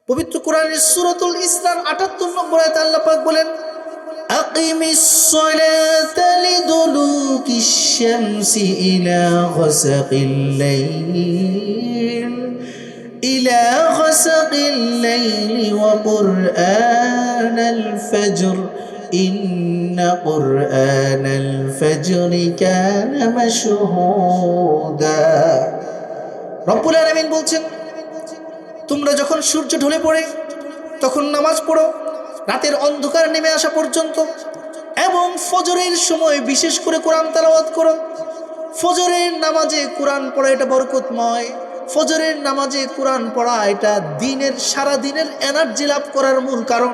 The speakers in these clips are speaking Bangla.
পবিত্র কোরআনের সূরাতুল ইসরার ৭৮ নম্বর আয়াতে আল্লাহ পাক বলেন, আকিমিস সালাতা লিদুলুকিশ শামসি ইলা গাসাকিল লাইলি ওয়া কুরআনাল ফাজর ইন্না কুরআনাল ফাজরি কানা মাশহুদা। রব্বুল আলামিন বলছেন, তোমরা যখন সূর্য ঢলে পড়ে তখন নামাজ পড়ো রাতের অন্ধকার নেমে আসা পর্যন্ত, এবং ফজরের সময় বিশেষ করে কোরআন তেলাওয়াত করো। ফজরের নামাজে কোরআন পড়া এটা বরকতময়। ফজরের নামাজে কোরআন পড়া এটা দিনের সারা দিনের এনার্জি লাভ করার মূল কারণ,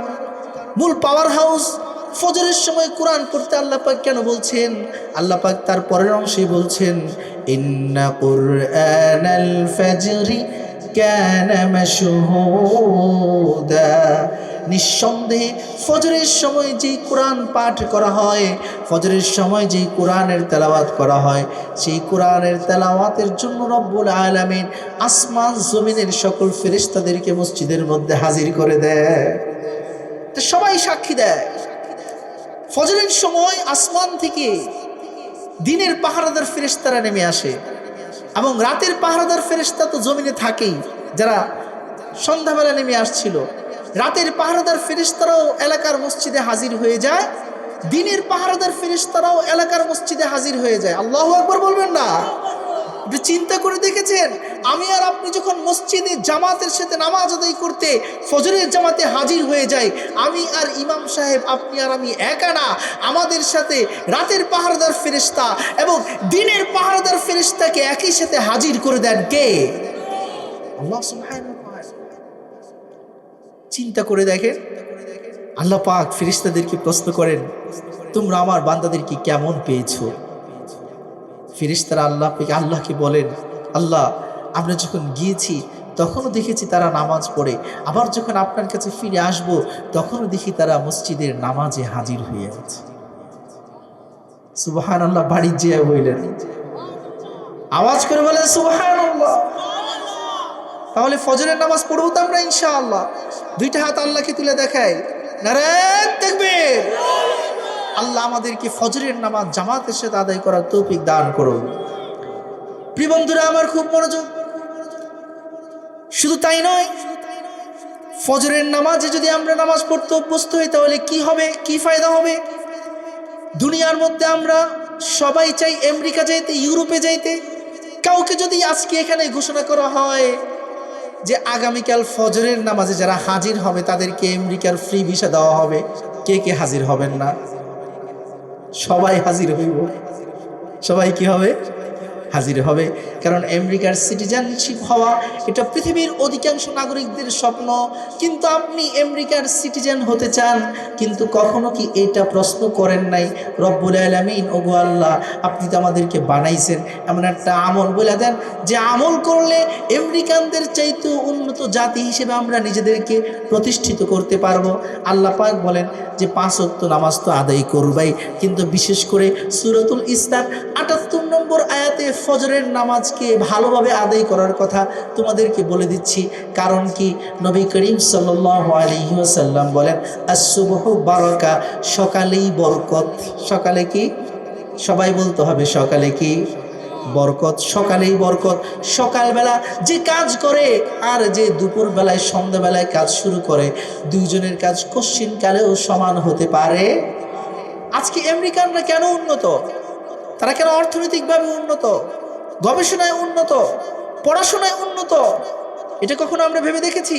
মূল পাওয়ার হাউস। ফজরের সময় কোরআন পড়তে আল্লাহ পাক কেন বলছেন? আল্লাহ পাক তার পরের অংশে বলছেন, ইন্না কুরআনাল ফাজরি কানা মাশহুদা। নিঃসন্দেহে ফজরের সময় যেই কোরআন পাঠ করা হয়, ফজরের সময় যেই কোরআনের তেলাওয়াত করা হয়, সেই কোরআনের তেলাওয়াতের জন্য রব্বুল আলামিন আসমান জমিনের সকল ফেরেশতাদেরকে মসজিদের মধ্যে হাজির করে দেয়। তো সবাই সাক্ষী দেয়, ফজরের সময় আসমান থেকে দিনের পাহারাদার ফেরেশতারা নেমে আসে, এবং রাতের পাহারাদার ফেরেশতা তো জমিনে থাকেই। যারা সন্ধ্যাবেলা নেমে আসছিল, রাতের পাহারাদার ফেরেশতারাও এলাকার মসজিদে হাজির হয়ে যায়, দিনের পাহারাদার ফেরেশতারাও এলাকার মসজিদে হাজির হয়ে যায়। আল্লাহু আকবার বলবেন না? একটু চিন্তা করে দেখেছেন, আমি আর আপনি যখন মসজিদে জামাতের সাথে নামাজ আদায় করতে ফজরের জামাতে হাজির হয়ে যাই, আমি আর ইমাম সাহেব, আপনি আর আমি একা না, আমাদের সাথে রাতের পাহারাদার ফেরেশতা এবং দিনের পাহারাদার ফেরেশতাকে একই সাথে হাজির করে দেন কে? আল্লাহ সুবহানাহু ওয়া তাআলা। চিন্তা করে দেখেন, আল্লাহ পাক ফেরেশতাদেরকে প্রশ্ন করেন, তোমরা আমার বান্দাদেরকে কেমন পেয়েছো? ফেরেশতারা আল্লাহকে বলেন, আল্লাহ, আমরা যখন গিয়েছি তখনও দেখেছি তারা নামাজ পড়ে, আবার যখন আপনার কাছে ফিরে আসব তখনও দেখি তারা মসজিদের নামাজে হাজির হয়ে আছে। সুবহানাল্লাহ। বাড়ি যেয়ে বললেন, আওয়াজ করে বলেন সুবহানাল্লাহ। তাহলে ফজরের নামাজ পড়বো তো আমরা ইনশাআল্লাহ। দুইটা হাত আল্লাহকে তুলে দেখাই, নারায়ে তাকবীর। আল্লাহ আমাদেরকে ফজরের নামাজ জামাতের সাথে আদায় করার তৌফিক দান করুন। প্রিয় বন্ধুরা আমার, খুব মনোযোগ। শুধু তাই নয়, ফজরের নামাজে যদি আমরা নামাজ পড়তে অভ্যস্ত হই তাহলে কি হবে, কি ফায়দা হবে? দুনিয়ার মধ্যে আমরা সবাই চাই আমেরিকা যাইতে, ইউরোপে যাইতে। কাউকে যদি আজকে এখানে ঘোষণা করা হয় যে আগামীকাল ফজরের নামাজে যারা হাজির হবে তাদেরকে আমেরিকার ফ্রি ভিসা দেওয়া হবে, কে কে হাজির হবেন না? সবাই হাজির হইব। সবাই কি হবে? হাজির হবে। কারণ আমেরিকার সিটিজেনশিপ হওয়া এটা পৃথিবীর অধিকাংশ নাগরিকদের স্বপ্ন। কিন্তু আপনি আমেরিকার সিটিজেন হতে চান, কিন্তু কখনো কি এটা প্রশ্ন করেন নাই, রব্বুল আলামিন, ওগো আল্লাহ, আপনি তো আমাদেরকে বানাইছেন, এমন একটা আমল বলে দেন যে আমল করলে আমেরিকানদের চাইতেও উন্নত জাতি হিসেবে আমরা নিজেদেরকে প্রতিষ্ঠিত করতে পারবো। আল্লাহ পাক বলেন যে 5 ওয়াক্ত নামাজ তো আদায় করবাই, কিন্তু বিশেষ করে সূরাতুল ইসরার ৭৮ নম্বর আয়াতে ফজরের নামাজকে ভালোভাবে আদায় করার কথা তোমাদেরকে বলে দিচ্ছি। কারণ কি? নবী করিম সাল্লাল্লাহু আলাইহি ওয়াসাল্লাম বলেন, আস-সুবহু বারাকা, সকালেই বরকত। সকালে কি? সবাই বলতে হবে, সকালে কি? বরকত। সকালেই বরকত। সকালবেলা যে কাজ করে আর যে দুপুরবেলায় সন্ধ্যাবেলায় কাজ শুরু করে, দুইজনের কাজ কশ্চিনকালেও সমান হতে পারে। আজকে আমেরিকানরা কেন উন্নত? তারা কেন অর্থনৈতিকভাবে উন্নত, গবেষণায় উন্নত, পড়াশোনায় উন্নত? এটা কখনো আমরা ভেবে দেখেছি?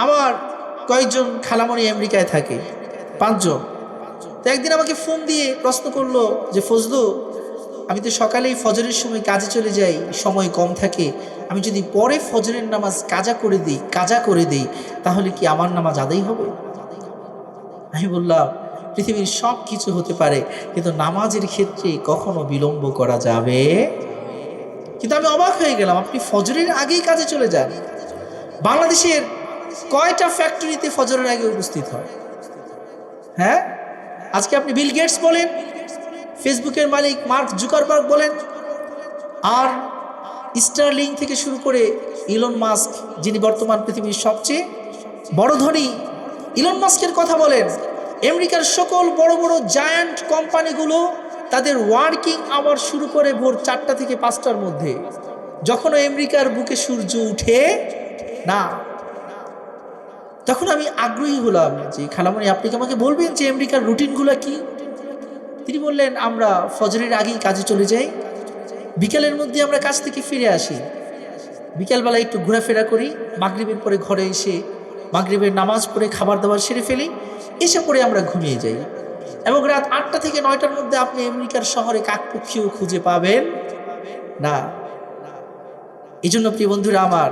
আমার কয়েকজন খালামণি আমেরিকায় থাকে, 5 জন। তো একদিন আমাকে ফোন দিয়ে প্রশ্ন করলো যে, ফজলু, আমি তো সকালেই ফজরের সময় কাজে চলে যাই, সময় কম থাকে, আমি যদি পরে ফজরের নামাজ কাজা করে দিই তাহলে কি আমার নামাজ আদায় হবে? আমি বললাম, পৃথিবীর সব কিছু হতে পারে, কিন্তু নামাজের ক্ষেত্রে কখনো বিলম্ব করা যাবে। কিন্তু আমি অবাক হয়ে গেলাম, আপনি ফজরের আগেই কাজে চলে যান। বাংলাদেশের কয়টা ফ্যাক্টরিতে ফজরের আগে উপস্থিত হয়? হ্যাঁ, আজকে আপনি বিল গেটস বলেন, ফেসবুকের মালিক মার্ক জুকারবার্গ বলেন, আর স্টারলিংক থেকে শুরু করে ইলন মাস্ক, যিনি বর্তমান পৃথিবীর সবচেয়ে বড় ধনী ইলন মাস্কের কথা বলেন, আমেরিকার সকল বড় বড় জায়ান্ট কোম্পানিগুলো তাদের ওয়ার্কিং আওয়ার শুরু করে ভোর 4টা থেকে 5টার মধ্যে, যখন আমেরিকার বুকে সূর্য উঠে না। তখন আমি আগ্রহী হলাম যে খালামণি আপনি কি আমাকে বলবেন যে আমেরিকার রুটিনগুলো কি? তিনি বললেন, আমরা ফজরের আগেই কাজে চলে যাই, বিকেলের মধ্যে আমরা কাজ থেকে ফিরে আসি, বিকেলবেলা একটু ঘোরাফেরা করি, মাগরিবের পরে ঘরে এসে মাগরিবের নামাজ পড়ে খাবার দাবার সেরে ফেলি, এসে পরে আমরা ঘুমিয়ে যাই, এবং রাত 8টা থেকে 9টার মধ্যে আপনি আমেরিকার শহরে কাকপক্ষীও খুঁজে পাবেন না। এই জন্য প্রিয় বন্ধুরা আমার,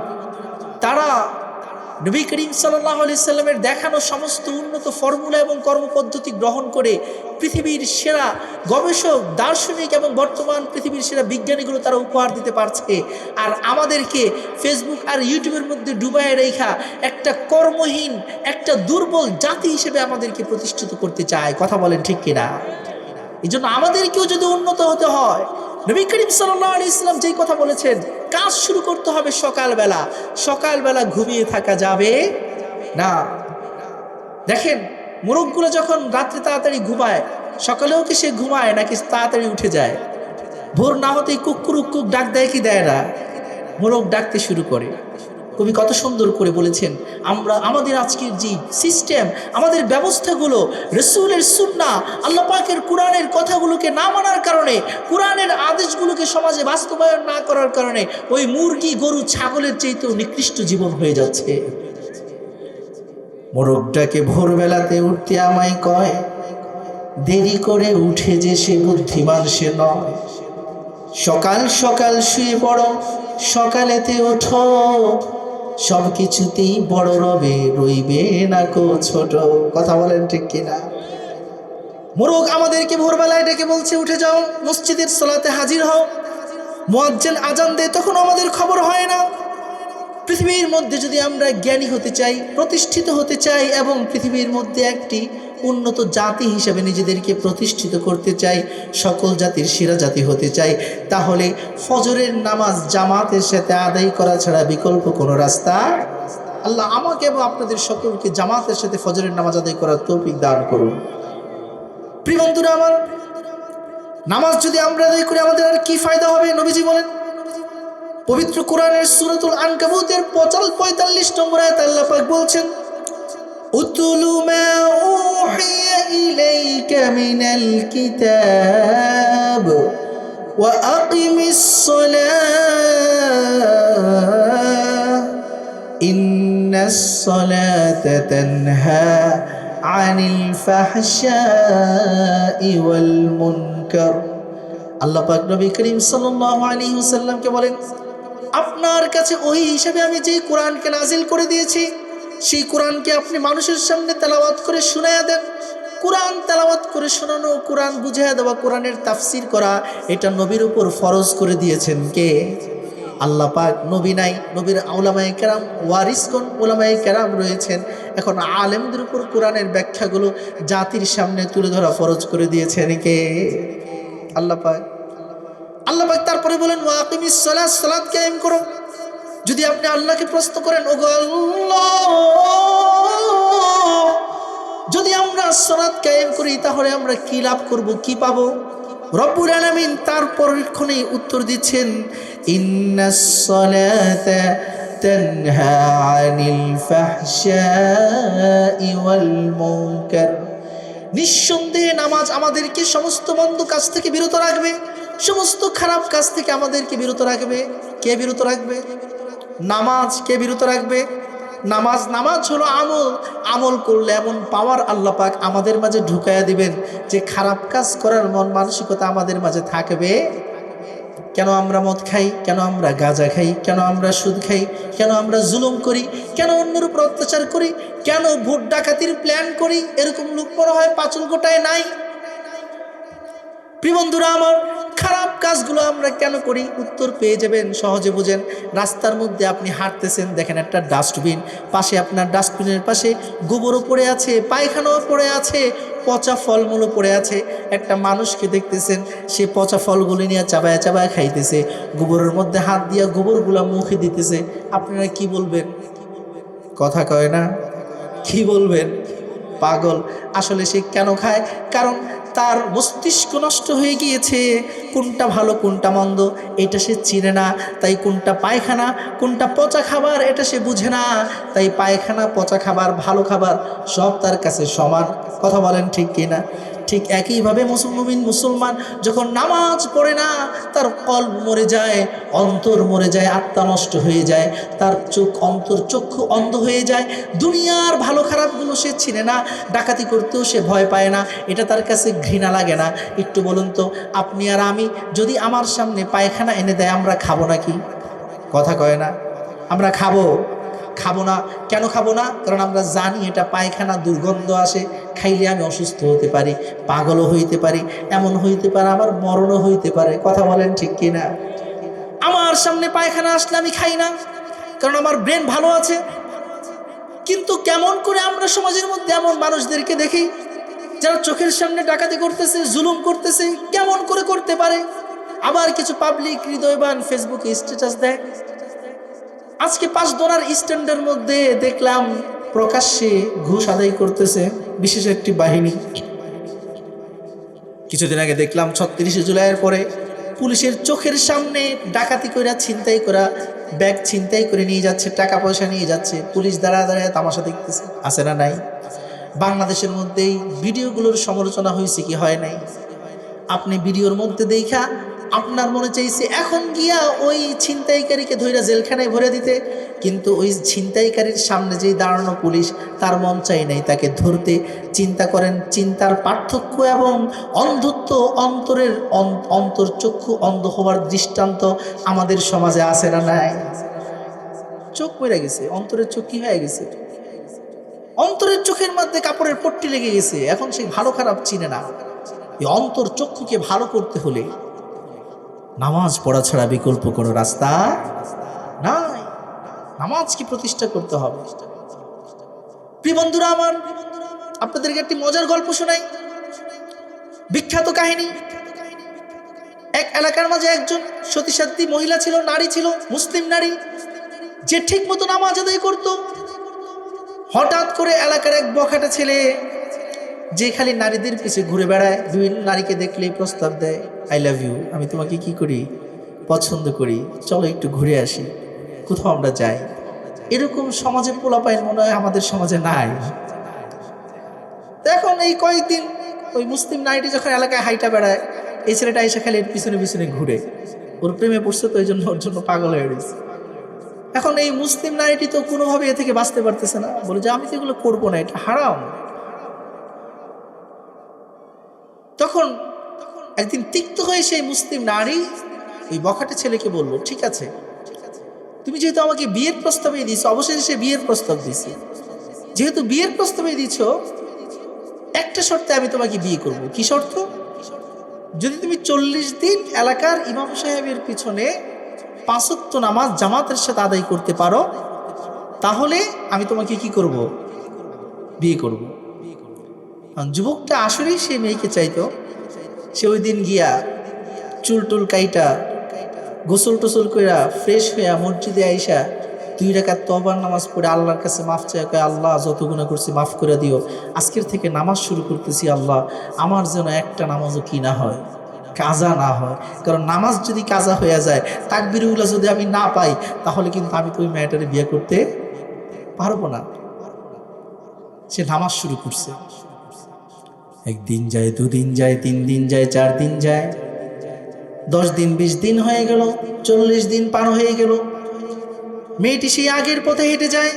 তারা নবী করিম সাল্লাল্লাহু আলাইহি সাল্লামের দেখানো সমস্ত উন্নত ফর্মুলা এবং কর্মপদ্ধতি গ্রহণ করে পৃথিবীর সেরা গবেষক, দার্শনিক এবং বর্তমান পৃথিবীর সেরা বিজ্ঞানীগুলো তারা উপহার দিতে পারছে। আর আমাদেরকে ফেসবুক আর ইউটিউবের মধ্যে ডুবায় রেখা একটা কর্মহীন, একটা দুর্বল জাতি হিসেবে আমাদেরকে প্রতিষ্ঠিত করতে চায়। কথা বলেন ঠিক কিনা? এই জন্য আমাদেরকেও যদি উন্নত হতে হয়, নবী করিম সাল্লাল্লাহু আলাইহি সাল্লাম যেই কথা বলেছেন, কাজ শুরু করতে হবে সকালবেলা। সকালবেলা ঘুমিয়ে থাকা যাবে না। দেখেন, মোরগগুলো যখন রাত্রে তাড়াতাড়ি ঘুমায়, সকালেও কি সে ঘুমায় নাকি তাড়াতাড়ি উঠে যায়? ভোর না হতেই কুকুর কুক ডাক দেয় কি দেয় না? মোরগ ডাকতে শুরু করে। কবি কত সুন্দর করে বলেছেন, আমরা আমাদের আজকের যে সিস্টেম, আমাদের ব্যবস্থাগুলো রাসূলের সুন্নাহ, আল্লাহ পাকের কোরআনের কথাগুলোকে না মানার কারণে, কোরআনের আদেশগুলোকে সমাজে বাস্তবায়ন না করার কারণে ওই মুরগি, গরু, ছাগলের চাইতেও নিকৃষ্ট জীবন হয়ে যাচ্ছে। মোরগটাকে ভোরবেলাতে উঠতে আমায় কয়, দেরি করে উঠে যে সে বুদ্ধিমান সে নয়। সকাল সকাল শুয়ে পড়ো, সকালেতে ওঠো, সব কিছুতেই বড় রবে, রইবে না কো ছোট। কথা বলেন ঠিক কিনা? মোরগ আমাদেরকে ভোরবেলায় ডেকে বলছে, উঠে যাও, মসজিদের সালাতে হাজির হও। মুয়াজ্জিন আজান দেয়, তখন আমাদের খবর হয় না। পৃথিবীর মধ্যে যদি আমরা জ্ঞানী হতে চাই, প্রতিষ্ঠিত হতে চাই এবং পৃথিবীর মধ্যে একটি উন্নত জাতি হিসেবে নিজেদেরকে প্রতিষ্ঠিত করতে চাই, সকল জাতির সেরা জাতি হতে চাই, তাহলে ফজরের নামাজ জামাতের সাথে আদায় করা ছাড়া বিকল্প কোনো রাস্তা। আল্লাহ আমাকে এবং আপনাদের সকলকে জামাতের সাথে ফজরের নামাজ আদায় করার তৌফিক দান করুন। প্রিয় বন্ধুরা আমার, নামাজ যদি আমরা আদায় করি আমাদের আর কি ফায়দা হবে? নবীজি বলেন, পবিত্র কোরআনের সূরাতুল আনকাবুতের 45 নম্বর আয়াতে আল্লাহ পাক বলছেন, উতলু মা উহিয়া ইলাইকা মিনাল কিতাব ওয়া আকিমিস সালাহ ইন্নাস সালাতা তানহা আনিল ফাহশাই ওয়াল মুনকার। আল্লাহ পাক নবী করিম সাল্লাল্লাহু আলাইহি ওয়াসাল্লামকে বলেন, আপনার কাছে ওই হিসাবে আমি যেই কোরআনকে নাজিল করে দিয়েছি, সেই কোরআনকে আপনি মানুষের সামনে তেলাওয়াত করে শোনায়া দেন। কোরআন তেলাওয়াত করে শোনানো, কোরআন বুঝাইয়া দেওয়া, কোরআনের তাফসির করা, এটা নবীর উপর ফরজ করে দিয়েছেন কে? আল্লাহ পাক। নবী নাই, নবীর উলামায়ে কেরাম, ওয়ারিসগণ উলামায়ে কেরাম রয়েছেন। এখন আলেমদের উপর কোরআনের ব্যাখ্যাগুলো জাতির সামনে তুলে ধরা ফরজ করে দিয়েছেন কে? আল্লাহ পাক। আল্লাহ পাক তারপরে বলেন, ওয়াকিমিস সালাত, সালাত কায়েম করো। যদি আপনি আল্লাহকে প্রশ্ন করেন, ওগো আল্লাহ, যদি আমরা সালাত কায়েম করি তাহলে আমরা কি লাভ করব, কি পাবো? রব্বুল আলামিন তার পরক্ষণেই উত্তর দিচ্ছেন, ইন্নাস সালাতা তানহা আনিল ফাহশাই ওয়াল মুনকার। নিঃসন্দেহে নামাজ আমাদেরকে সমস্ত মন্দ কাজ থেকে বিরত রাখবে, সমস্ত খারাপ কাজ থেকে আমাদেরকে বিরত রাখবে। কে বিরত রাখবে? নামাজ। কে বিরত রাখবে? নামাজ। নামাজ হলো আমল। আমল করলে এমন পাওয়ার আল্লাহ পাক আমাদের মাঝে ঢুকাইয়া দিবেন যে খারাপ কাজ করার মন মানসিকতা আমাদের মাঝে থাকবে। কেন আমরা মদ খাই? কেন আমরা গাঁজা খাই? কেন আমরা সুদ খাই? কেন আমরা জুলুম করি? কেন অন্যের উপর অত্যাচার করি? কেন ভোট ডাকাতির প্ল্যান করি? এরকম লোক মনে হয় পাঁচল গোটায় নাই। প্রিয় বন্ধুরা আমার, খারাপ কাজগুলো আমরা কেন করি? উত্তর পেয়ে যাবেন, সহজে বুঝেন। রাস্তার মধ্যে আপনি হাঁটতেছেন, দেখেন একটা ডাস্টবিন, পাশে আপনার ডাস্টবিনের পাশে গোবরও পড়ে আছে, পায়খানাও পড়ে আছে, পচা ফলমূলও পড়ে আছে। একটা মানুষকে দেখতেছেন, সে পচা ফলগুলি নিয়ে চাবায় চাবায় খাইতেছে, গোবরের মধ্যে হাত দিয়ে গোবরগুলা মুখে দিতেছে। আপনারা কি বলবেন? কথা কয় না। কি বলবেন? পাগল। আসলে সে কেন খায়? কারণ তার মস্তিষ্ক নষ্ট হয়ে গিয়েছে, কোনটা ভালো কোনটা মন্দ এটা সে চিনে না। তাই কোনটা পায়খানা কোনটা পচা খাবার এটা সে বুঝে না। তাই পায়খানা পচা খাবার ভালো খাবার সব তার কাছে সমান। কথা বলেন ঠিক কিনা? ঠিক একইভাবে মুসলমান যখন নামাজ পড়ে না, তার কলব মরে যায়, অন্তর মরে যায়, আত্মা নষ্ট হয়ে যায়, তার চক্ষু অন্ধ হয়ে যায়। দুনিয়ার ভালো খারাপগুলো সে চিনে না, ডাকাতি করতেও সে ভয় পায় না, এটা তার কাছে ঘৃণা লাগে না। একটু বলুন তো, আপনি আর আমি যদি আমার সামনে পায়খানা এনে দেয়, আমরা খাবো নাকি? কথা কয় না? আমরা খাবো না। কেন খাবো না? কারণ আমরা জানি এটা পায়খানা, দুর্গন্ধ আসে, খাইলে আমি অসুস্থ হতে পারি, পাগলও হইতে পারি, এমন হইতে পারে আমার মরণও হইতে পারে। কথা বলেন ঠিক কিনা? আমার সামনে পায়খানা আসলে আমি খাই না, কারণ আমার ব্রেন ভালো আছে। কিন্তু কেমন করে আমরা সমাজের মধ্যে এমন মানুষদেরকে দেখি যারা চোখের সামনে ডাকাতি করতেছে, জুলুম করতেছে, কেমন করে করতে পারে? আবার কিছু পাবলিক হৃদয়বান ফেসবুকে স্ট্যাটাস দেয়। আজকে $5 স্ট্যান্ডের মধ্যে দেখলাম প্রকাশ্যে ঘুষ আদায় করতেছে বিশেষ একটি বাহিনী। কিছুদিন আগে দেখলাম 36শে জুলাইয়ের পরে পুলিশের চোখের সামনে ডাকাতি করে, ছিনতাই করা ব্যাগ ছিনতাই করে নিয়ে যাচ্ছে, টাকা পয়সা নিয়ে যাচ্ছে, পুলিশ দাঁড়ায় দাঁড়ায় তামাশা দেখতেছে। আছে না নাই? বাংলাদেশের মধ্যেই ভিডিওগুলোর সমালোচনা হয়েছে কি হয় নাই? আপনি ভিডিওর মধ্যে দেখা আপনার মনে চাইছে এখন গিয়া ওই ছিনতাইকারীকে ধইরা জেলখানায় ভরে দিতে, কিন্তু ওই ছিনতাইকারীর সামনে যেই দাঁড়ানো পুলিশ, তার মন চাই নাই তাকে ধরতে। চিন্তা করেন, চিন্তার পার্থক্য এবং অন্ধত্ব, অন্তর্চক্ষু অন্ধ হওয়ার দৃষ্টান্ত আমাদের সমাজে আছে না নাই? চোখ মরে গেছে, অন্তরের চোখ কি হয়ে গেছে? অন্তরের চোখের মধ্যে কাপড়ের পট্টি লেগে গেছে, এখন সে ভালো খারাপ চিনে না। এই অন্তর চক্ষুকে ভালো করতে হলে নামাজ পড়া ছাড়া বিকল্প কোনো রাস্তা নাই। নামাজকে প্রতিষ্ঠা করতে হবে। প্রিয় বন্ধুরা আমার, আপনাদেরকে একটি মজার গল্প শোনাই, বিখ্যাত কাহিনী। এক এলাকার মাঝে একজন সতীসাধ্বী মহিলা ছিল, নারী ছিল, মুসলিম নারী, যে ঠিক মতো নামাজ আদায় করত। হঠাৎ করে এলাকার এক বখাটে ছেলে, যে খালি নারীদের পিছে ঘুরে বেড়ায়, বিভিন্ন নারীকে দেখলেই প্রস্তাব দেয়, আই লাভ ইউ, আমি তোমাকে কি করি, পছন্দ করি, চলো একটু ঘুরে আসি, কোথাও আমরা যাই। এরকম সমাজে পোলাপাইন মনে হয় আমাদের সমাজে নাই। এখন এই কয়েকদিন ওই মুসলিম নারীটি যখন এলাকায় হাইটা বেড়ায়, এই ছেলেটা এসে খালি এর পিছনে পিছনে ঘুরে, ওর প্রেমে পড়ছে, তো এই জন্য ওর জন্য পাগল হয়ে গেছে। এখন এই মুসলিম নারীটি তো কোনোভাবে এ থেকে বাঁচতে পারতেছে না, বলে যে আমি তো এগুলো করবো না, এটা হারাম। তখন একদিন তিক্ত হয়ে সেই মুসলিম নারী ওই বখাটে ছেলেকে বলল, ঠিক আছে, তুমি যেহেতু আমাকে বিয়ের প্রস্তাবে দিয়েছো, অবশেষে সে বিয়ের প্রস্তাব দিয়েছে, যেহেতু বিয়ের প্রস্তাবে দিয়েছ, একটা শর্তে আমি তোমাকে বিয়ে করব। কি শর্ত? যদি তুমি 40 দিন এলাকার ইমাম সাহেবের পিছনে 5 ওয়াক্ত নামাজ জামাতের সাথে আদায় করতে পারো, তাহলে আমি তোমাকে কি করব? বিয়ে করব। যুবকটা আসলেই সেই মেয়েকে চাইতো। সে ওই দিন গিয়া চুল টুল কাইটা, গোসল টোসল কইরা, ফ্রেশ হইয়া মসজিদে আইসা 2 রাকাত তওবার নামাজ পড়ে আল্লাহর কাছে মাফ চায়, কয় আল্লাহ যত গুনাহ করছি মাফ করে দিও, আজকের থেকে নামাজ শুরু করতেছি, আল্লাহ আমার যেন একটা নামাজও কি না হয়, কাজা না হয়। কারণ নামাজ যদি কাজা হয়ে যায়, তাকবীরগুলো যদি আমি না পাই, তাহলে কিন্তু আমি তো ওই মেয়েটারে বিয়ে করতে পারবো না। সে নামাজ শুরু করছে। 1 দিন যায়, 2 দিন যায়, 3 দিন যায়, 4 দিন যায়, 10 দিন 20 দিন হয়ে গেল, 40 দিন পার হয়ে গেল। মেয়েটি সেই আগের পথে হেঁটে যায়,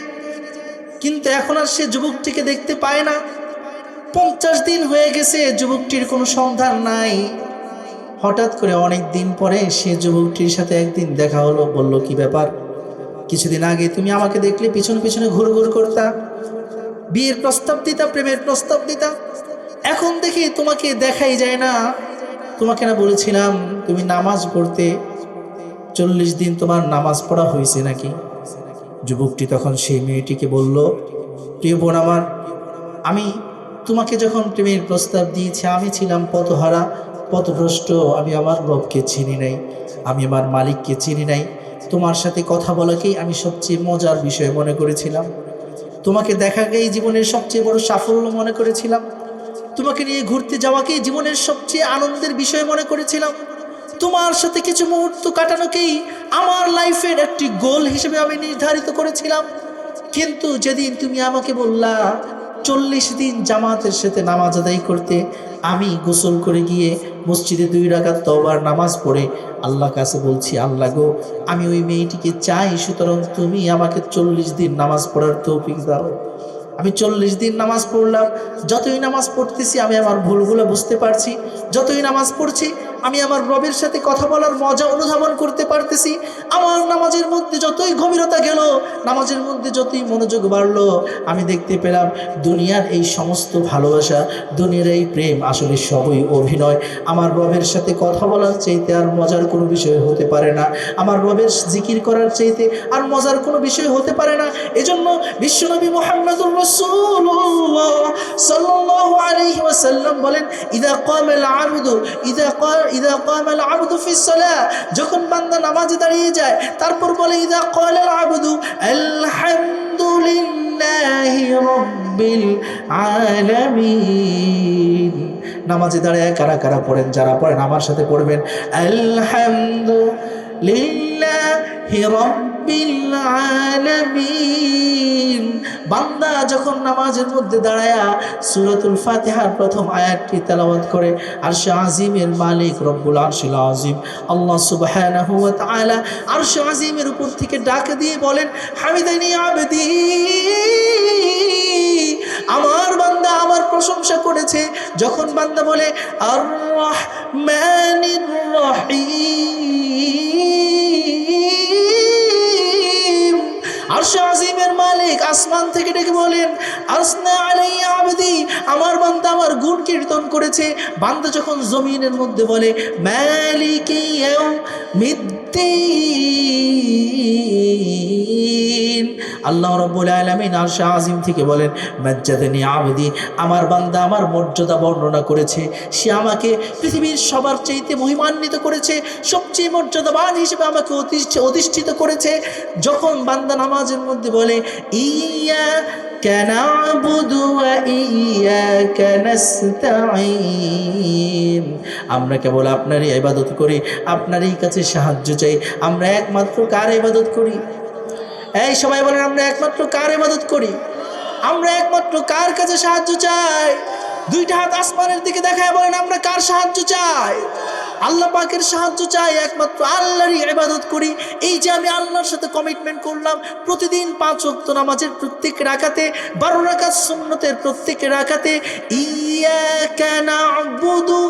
কিন্তু এখন আর সে যুবকটিকে দেখতে পায় না। 50 দিন হয়ে গেছে, যুবকটির কোনো সন্ধান নাই। হঠাৎ করে অনেক দিন পরে সে যুবকটির সাথে একদিন দেখা হলো। বলল, কি ব্যাপার, কিছুদিন আগে তুমি আমাকে দেখলে পিছনে পিছনে ঘুর ঘুর করতা, বিয়ের প্রস্তাব দিতা, প্রেমের প্রস্তাব দিতা, এখন দেখি তোমাকে দেখাই যায় না। তোমাকে না বলেছিলাম তুমি নামাজ পড়তে, 40 দিন তোমার নামাজ পড়া হয়েছে নাকি? যুবকটি তখন সেই মেয়েটিকে বলল, প্রিয় বোন আমার, আমি তোমাকে যখন প্রেমের প্রস্তাব দিয়েছি, আমি ছিলাম পথহারা, পথভ্রষ্ট, আমি আমার রবকে চিনি নাই, আমি আমার মালিককে চিনি নাই। তোমার সাথে কথা বলাকেই আমি সবচেয়ে মজার বিষয় মনে করেছিলাম। তোমাকে দেখাকেই জীবনের সবচেয়ে বড় সাফল্য মনে করেছিলাম, তোমাকে নিয়ে ঘুরতে যাওয়াকেই জীবনের সবচেয়ে আনন্দের বিষয় মনে করেছিলাম, তোমার সাথে কিছু মুহূর্ত কাটানোকেই আমার লাইফের একটি গোল হিসেবে আমি নির্ধারিত করেছিলাম। কিন্তু যেদিন তুমি আমাকে বললা 40 দিন জামাতের সাথে নামাজ আদায় করতে, আমি গোসল করে গিয়ে মসজিদে 2 রাকাত তওবার নামাজ পড়ে আল্লাহ কাছে বলছি, আল্লাহ গো, আমি ওই মেয়েটিকে চাই, সুতরাং তুমি আমাকে 40 দিন নামাজ পড়ার তৌফিক দাও। আমি 40 দিন নামাজ পড়লাম। যতই নামাজ পড়তেছি আমি আমার ভুলগুলো বুঝতে পারছি, যতই নামাজ পড়ছি আমি আমার রবের সাথে কথা বলার মজা অনুধাবন করতে পারতেছি। আমার নামাজের মধ্যে যতই গভীরতা গেল, নামাজের মধ্যে যতই মনোযোগ বাড়লো, আমি দেখতে পেলাম দুনিয়ার এই সমস্ত ভালোবাসা, দুনিয়ার এই প্রেম আসলে সবই অভিনয়। আমার রবের সাথে কথা বলার চাইতে আর মজার কোনো বিষয় হতে পারে না, আমার রবের জিকির করার চাইতে আর মজার কোনো বিষয় হতে পারে না। এজন্য বিশ্বনবী মুহাম্মদুর রাসূলুল্লাহ সাল্লাল্লাহু আলাইহি ওয়াসাল্লাম বলেন, ইযা কামাল আবদু ইযা কামাল আবদু ফিস সালাহ, যখন বান্দা নামাজে দাঁড়িয়ে যায় তারপর বলে ইযা ক্বালাল আবদু আলহামদুলিল্লাহি রাব্বিল আলামিন। নামাজে দাঁড়িয়ে কারা কারা পড়েন? যারা পড়েন আমার সাথে পড়বেন, আলহামদুলিল্লাহি রাব্বিল আলামিন। বান্দা যখন নামাজের মধ্যে দাঁড়ায়া সূরাতুল ফাতিহার প্রথম আয়াতটি তেলাওয়াত করে, আরশে আজিমের মালিক রব্বুল আরশিল আজিম আল্লাহ সুবহানাহু ওয়া তাআলা আরশে আজিমের উপর থেকে ডাক দিয়ে বলেন, হামিদানি আবদি, আমার বান্দা আমার প্রশংসা করেছে। যখন বান্দা বলে আর রহমানির রহিম, আরশে আজিমের মালিক আসমান থেকে ডেকে বলেন, আসনা আলাইয়া আবদি, আমার বান্দা আমার গুণ কীর্তন করেছে। বান্দা যখন জমিনের মধ্যে বলে মালিকি ইয়াউমিদ্দিন, আল্লাহ রাব্বুল আলামিন আরশে আজিম থেকে বলেন, মাজ্জাদানি আবদি, আমার বান্দা আমার মর্যাদা বর্ণনা করেছে, সে আমাকে পৃথিবীর সবার চাইতে মহিমান্বিত করেছে, সবচেয়ে মর্যাদাবান হিসেবে আমাকে অধিষ্ঠিত করেছে। যখন বান্দা নামাজের মধ্যে বলে ইয়্যাকা না'বুদু ওয়া ইয়্যাকা নাস্তাঈন, আমরা কেবল আপনারই ইবাদত করি, আপনারই কাছে সাহায্য চাই। আমরা একমাত্র কার ইবাদত করি? এই সবাই বলেন, আমরা একমাত্র কার ইবাদত করি? আমরা একমাত্র কার কাছে সাহায্য চাই? 2টা হাত আসমানের দিকে দেখায় বলেন, আমরা কার সাহায্য চাই? আল্লাহ পাকের সাহায্য চাই, একমাত্র আল্লাহরই ইবাদত করি। এই যে আমি আল্লাহর সাথে কমিটমেন্ট করলাম, প্রতিদিন 5 ওয়াক্ত নামাজের প্রত্যেক রাকাতে, 12 রাকাত সুন্নতের প্রত্যেক রাকাতে ইয়্যাকা না'বুদু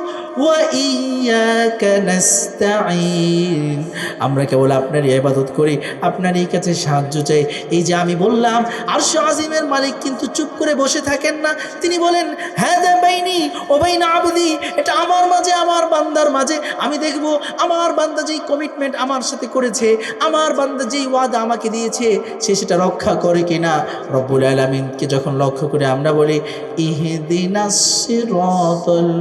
ওয়া ইয়্যাকা নাস্তাঈন, আমরা কেবল আপনারই ইবাদত করি, আপনারই কাছে সাহায্য চাই। এই যে আমি বললাম, আরশে আজিমের মালিক কিন্তু চুপ করে বসে থাকেন না, তিনি বলেন হাযা বাইনি ওয়া বাইনা আবদি, এটা আমার মাঝে আমার বান্দার মাঝে। আমি দেখব আমার বান্দা যেই কমিটমেন্ট আমার সাথে করেছে, আমার বান্দা যেই ওয়াদা আমাকে দিয়েছে, সে সেটা রক্ষা করে কিনা। রব্বুল আলামিনকে যখন লক্ষ্য করে আমরা বলি ইহদিনাস সিরাতাল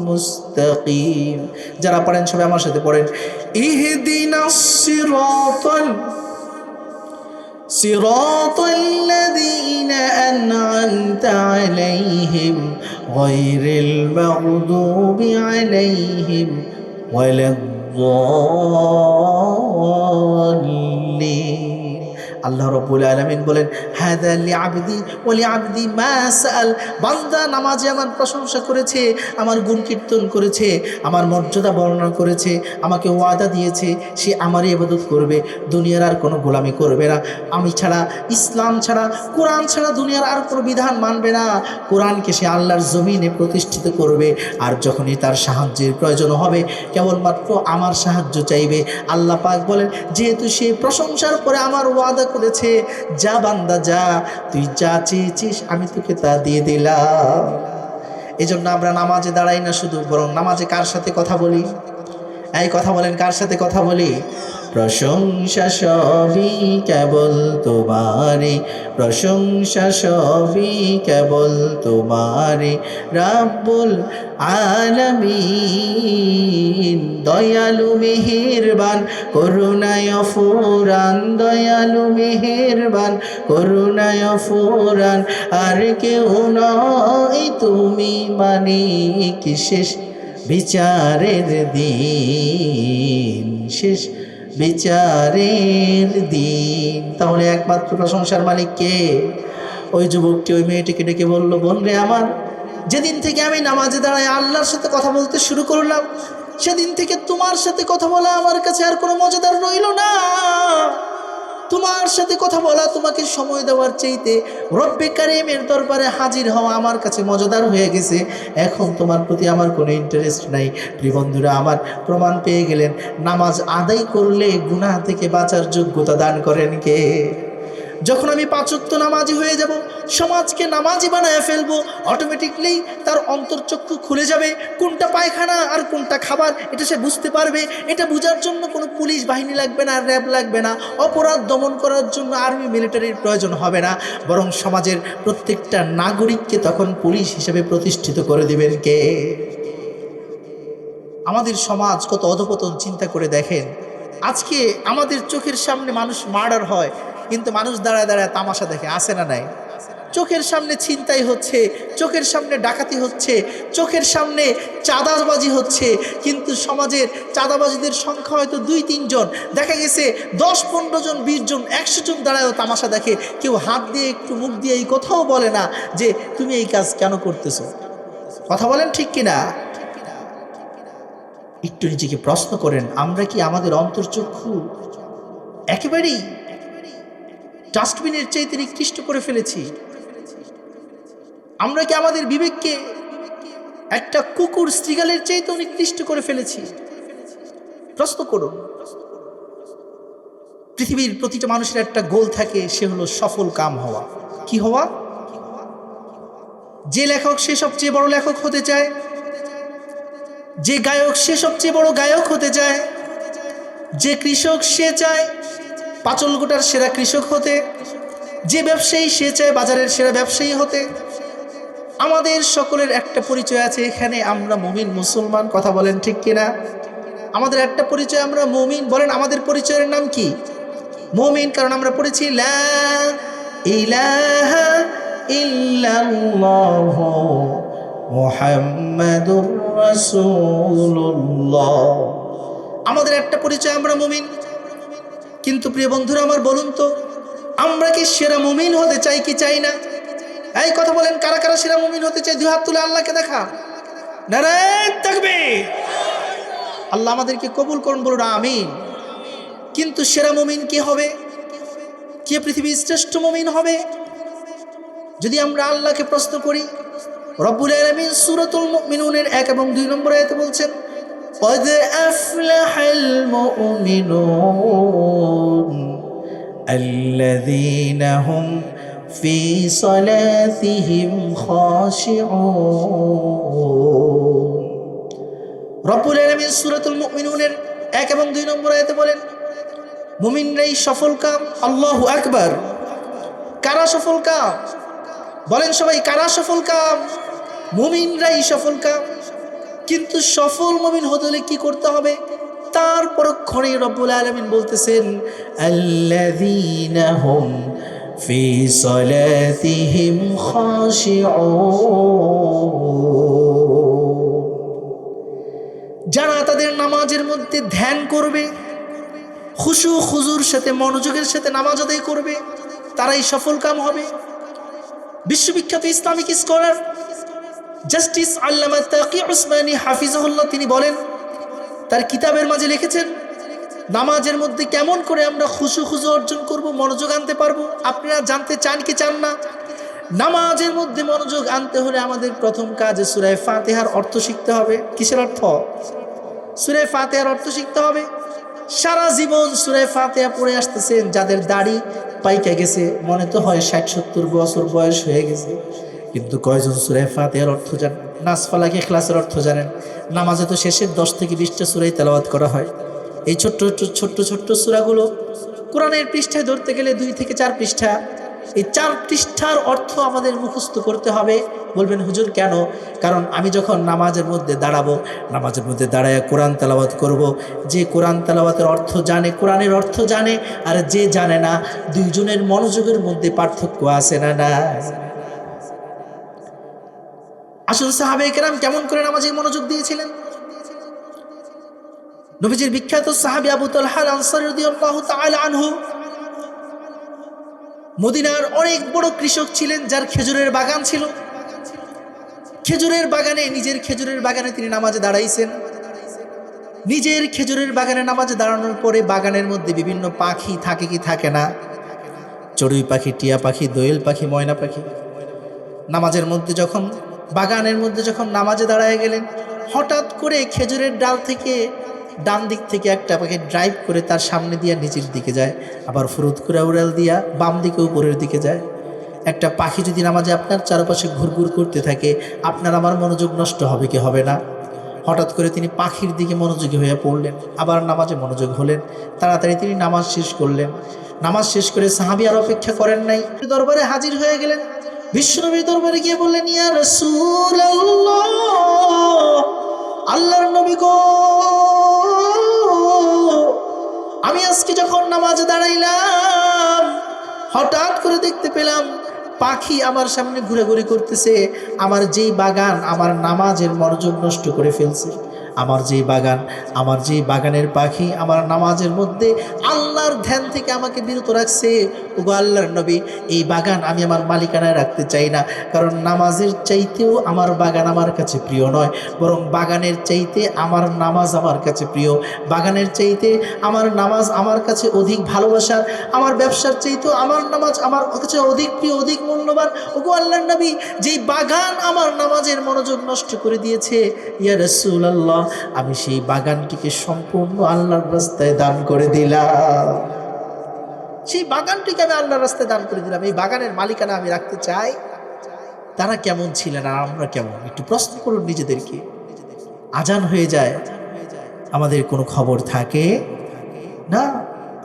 মুস্তাকিম, যারা পড়েন সবাই আমার সাথে পড়েন, ইহদিনাস সিরাতাল্লাযীনা আন'আমতা আলাইহিম গায়রিল মাগদুবি আলাইহিম ওয়ালাদ-দাল্লিন। আল্লাহ রাব্বুল আলামিন বলেন, হাযা লিআবদি ওয়া লিআবদি মা সাআল, বান্দা নামাজে আমার প্রশংসা করেছে, আমার গুণ কীর্তন করেছে, আমার মর্যাদা বর্ণনা করেছে, আমাকে ওয়াদা দিয়েছে সে আমারই ইবাদত করবে, দুনিয়ার আর কোনো গোলামি করবে না। আমি ছাড়া, ইসলাম ছাড়া, কোরআন ছাড়া দুনিয়ার আর কোনো বিধান মানবে না। কোরআনকে সে আল্লাহর জমিনে প্রতিষ্ঠিত করবে, আর যখনই তার সাহায্যের প্রয়োজন হবে কেবলমাত্র আমার সাহায্য চাইবে। আল্লাহ পাক বলেন, যেহেতু সে প্রশংসার পরে আমার ওয়াদা করেছে, যা বান্দা যা, তুই যা চেয়েছিস আমি তোকে তা দিয়ে দিলাম। এই জন্য আমরা নামাজে দাঁড়াই না শুধু, বরং নামাজে কার সাথে কথা বলি? এই কথা বলেন, কার সাথে কথা বলি? প্রশংসা সবই কেবল তোমারি, প্রশংসা সবই কেবল তোমারি রাব্বুল আলামিন। দয়ালু মেহেরবান করুণায় ফুরান, দয়ালু মেহেরবান করুণায় ফুরান, আর কেউ নয় তুমি মালিক শেষ বিচারের দিন, শেষ বিচারের দিন। তাহলে একমাত্র প্রশংসার মালিক কে? ওই যুবকটি ওই মেয়েটিকে ডেকে বলল, বোন রে আমার, যেদিন থেকে আমি নামাজে দাঁড়ায় আল্লাহর সাথে কথা বলতে শুরু করলাম, সেদিন থেকে তোমার সাথে কথা বলা আমার কাছে আর কোনো মজাদার রইল না। তোমার সাথে কথা বলা, তোমাকে সময় দেওয়ার চাইতে রব্বে কারিমের দরবারে হাজির হওয়া আমার কাছে মজাদার হয়ে গেছে। এখন তোমার প্রতি আমার কোনো ইন্টারেস্ট নাই। প্রিয় বন্ধুরা আমার, প্রমাণ পেয়ে গেলেন নামাজ আদায় করলে গুনাহ থেকে বাঁচার যোগ্যতা দান করেন কে? যখন আমি 5 ওয়াক্ত নামাজি হয়ে যাব, সমাজকে নামাজি বানায় ফেলবো, অটোমেটিকলি তার অন্তর্চক্ষু খুলে যাবে। কোনটা পায়খানা আর কোনটা খাবার এটা সে বুঝতে পারবে। এটা বোঝার জন্য কোনো পুলিশ বাহিনী লাগবে না, র্যাব লাগবে না, অপরাধ দমন করার জন্য আর্মি মিলিটারির প্রয়োজন হবে না। বরং সমাজের প্রত্যেকটা নাগরিককে তখন পুলিশ হিসেবে প্রতিষ্ঠিত করে দিবেন কে? আমাদের সমাজ কত অধপতন চিন্তা করে দেখেন। আজকে আমাদের চোখের সামনে মানুষ মার্ডার হয়, কিন্তু মানুষ দাঁড়ায় দাঁড়ায় তামাশা দেখে, আসে না নাই? চোখের সামনে ছিনতাই হচ্ছে, চোখের সামনে ডাকাতি হচ্ছে, চোখের সামনে চাঁদাবাজি হচ্ছে, কিন্তু সমাজের চাঁদাবাজিদের সংখ্যা হয়তো 2-3 জন। দেখা গেছে 10-15 জন, 20 জন, 100 জন দাঁড়ায়ও তামাশা দেখে। কেউ হাত দিয়ে একটু মুখ দিয়ে এই কথাও বলে না যে তুমি এই কাজ কেন করতেছো। কথা বলেন ঠিক কিনা? একটু নিজেকে প্রশ্ন করেন, আমরা কি আমাদের অন্তর্চক্ষু একেবারেই ডাস্টবিনের চাইতে নিকৃষ্ট করে ফেলেছি? আমরা কি আমাদের বিবেককে একটা কুকুর শৃগালের চাইতে নিকৃষ্ট করে ফেলেছি? প্রশ্ন করুন। পৃথিবীর প্রতিটা মানুষের একটা গোল থাকে, সে হলো সফল কাম হওয়া। কি হওয়া? যে লেখক সে সবচেয়ে বড় লেখক হতে চায়, যে গায়ক সে সবচেয়ে বড় গায়ক হতে চায়, যে কৃষক সে চায় পাচলগোটার সেরা কৃষক হতে, যে ব্যবসায়ী সে চায় বাজারের সেরা ব্যবসায়ী হতে। আমাদের সকলের একটা পরিচয় আছে, এখানে আমরা মুমিন মুসলমান। কথা বলেন ঠিক কিনা? আমাদের একটা পরিচয়, আমরা মুমিন। বলেন আমাদের পরিচয়ের নাম কি? মুমিন। কারণ আমরা পড়েছি লা ইলাহা ইল্লাল্লাহ মুহাম্মাদুর রাসূলুল্লাহ। আমাদের একটা পরিচয়, আমরা মুমিন। কিন্তু প্রিয় বন্ধুরা আমার, বলুন তো আমরা কি সেরা মুমিন হতে চাই কি চাই না? এই কথা বলেন, কারা কারা সেরা মুমিন হতে চাই? 2 হাত তুলে আল্লাহকে দেখা। নারায়ে তাকবীর। আল্লাহ আমাদেরকে কবুল করুন, বলুন আমিন। কিন্তু সেরা মুমিন কি হবে? কে পৃথিবীর শ্রেষ্ঠ মুমিন হবে? যদি আমরা আল্লাহকে প্রশ্ন করি, রব্বুল আলামিন সূরাতুল মুমিনুনের 1 এবং 2 নম্বর আয়াতে বলছেন, قد أفلح المؤمنون الذين هم في صلاتهم خاشعون। রব্বুল আলামিন সূরাতুল মুমিনুনের 1 এবং 2 নম্বর আয়াতে বলেন, মুমিনরাই সফল কাম। আল্লাহু আকবার। কারা সফল কাম? বলেন সবাই, কারা সফল কাম? মুমিনরাই সফল কাম। কিন্তু সফল মুমিন হতে হলে কি করতে হবে? তার পরক্ষণে রব্বুল আলামিন বলতেছেন, আল্লাযীনা হুম ফি সালাতিহিম খাশিউন। যারা তাদের নামাজের মধ্যে ধ্যান করবে, খুশু খুজুর সাথে, মনোযোগের সাথে নামাজ আদায় করবে, তারাই সফল কাম হবে। বিশ্ববিখ্যাত ইসলামিক স্কলার জাস্টিস আল্লামা তাকি উসমানী হাফিজাহুল্লাহ তিনি বলেন, তার কিতাবের মাঝে লিখেছেন, নামাজের মধ্যে কেমন করে আমরা খুশু খুজু অর্জন করব, মনোযোগ আনতে পারবো। আপনারা জানতে চান কি চান না? নামাজের মধ্যে মনোযোগ আনতে হলে আমাদের প্রথম কাজ সূরা ফাতিহার অর্থ শিখতে হবে। কিসের অর্থ? সূরা ফাতিহার অর্থ শিখতে হবে। সারা জীবন সূরা ফাতিহা পড়ে আসতেছেন, যাদের দাড়ি পাইকা গেছে, মনে তো হয় 60-70 বছর বয়স হয়ে গেছে, কিন্তু কয়জন সূরা ফাতিহার অর্থ জানেন? নাস ফালাক ইখলাসের অর্থ জানেন? নামাজে তো শেষের 10 থেকে 20টা সূরাই তেলাওয়াত করা হয়। এই ছোট্ট ছোট্ট ছোট্ট সূরাগুলো কোরআনের পৃষ্ঠায় ধরতে গেলে 2 থেকে 4 পৃষ্ঠা। এই 4 পৃষ্ঠার অর্থ আমাদের মুখস্থ করতে হবে। বলবেন হুজুর কেন? কারণ আমি যখন নামাজের মধ্যে দাঁড়াবো, নামাজের মধ্যে দাঁড়ায় কোরআন তেলাওয়াত করব, যে কোরআন তেলাওয়াতের অর্থ জানে, কোরআনের অর্থ জানে, আর যে জানে না, দুইজনের মনোযোগের মধ্যে পার্থক্য আছে না? না। আসলে সাহাবায়ে কেরাম কেমন করে নামাজে মনোযোগ দিয়েছিলেন? নবীজির বিখ্যাত সাহাবী আবু তালহা আল আনসারী রাদিয়াল্লাহু তাআলা আনহু মদিনার অনেক বড় কৃষক ছিলেন, যার খেজুরের বাগান ছিল। খেজুরের বাগানে, নিজের খেজুরের বাগানে তিনি নামাজে দাঁড়াইছেন। নিজের খেজুরের বাগানে নামাজে দাঁড়ানোর পরে বাগানের মধ্যে বিভিন্ন পাখি থাকে কি থাকে না? চড়ুই পাখি, টিয়া পাখি, দোয়েল পাখি, ময়না পাখি। নামাজের মধ্যে যখন, বাগানের মধ্যে যখন নামাজে দাঁড়ায় গেলেন, হঠাৎ করে খেজুরের ডাল থেকে ডান দিক থেকে একটা পাখি ড্রাইভ করে তার সামনে দিয়ে নিচের দিকে যায়, আবার ফুরুত করে উড়াল দিয়া বাম দিকে উপরের দিকে যায়। একটা পাখি যদি নামাজে আপনার চারপাশে ঘুরঘুর করতে থাকে, আপনার আমার মনোযোগ নষ্ট হবে কি হবে না? হঠাৎ করে তিনি পাখির দিকে মনোযোগী হয়ে পড়লেন, আবার নামাজে মনোযোগ হলেন। তাড়াতাড়ি তিনি নামাজ শেষ করলেন। নামাজ শেষ করে সাহাবী আর অপেক্ষা করেন নাই, দরবারে হাজির হয়ে গেলেন। বিশ্বনবীর দরবারে গিয়ে বললেন, ইয়া রাসূলুল্লাহ, আল্লাহর নবী গো, আমি আজকে যখন নামাজে দাঁড়াইলাম, হঠাৎ করে দেখতে পেলাম পাখি আমার সামনে ঘুরাঘুরি করতেছে। আমার যেই বাগান আমার নামাজের মনোযোগ নষ্ট করে ফেলছে। আমার যেই বাগান, আমার যেই বাগানের পাখি আমার নামাজের মধ্যে আল্লাহর ধ্যান থেকে আমাকে বিরত রাখছে। ওগো আল্লাহর নবী, এই বাগান আমি আমার মালিকানায় রাখতে চাই না, কারণ নামাজের চাইতেও আমার বাগান আমার কাছে প্রিয় নয়, বরং বাগানের চাইতে আমার নামাজ আমার কাছে প্রিয়। বাগানের চাইতে আমার নামাজ আমার কাছে অধিক ভালোবাসার, আমার ব্যবসার চাইতেও আমার নামাজ আমার কাছে অধিক প্রিয়, অধিক মূল্যবান। ওগো আল্লাহর নবী, যেই বাগান আমার নামাজের মনোযোগ নষ্ট করে দিয়েছে, ইয়া রাসূলুল্লাহ, আমি সেই বাগানটিকে সম্পূর্ণ আল্লাহর রাস্তায় দান করে দিলাম। সেই বাগানটিকে আমি আল্লাহর রাস্তায় দান করে দিলাম। এই বাগানের মালিকানা আমি রাখতে চাই। তারা কেমন ছিলেন আর আমরা কেমন? একটু প্রশ্ন করুন নিজেদেরকে। আজান হয়ে যায়, আমাদের কোনো খবর থাকে না,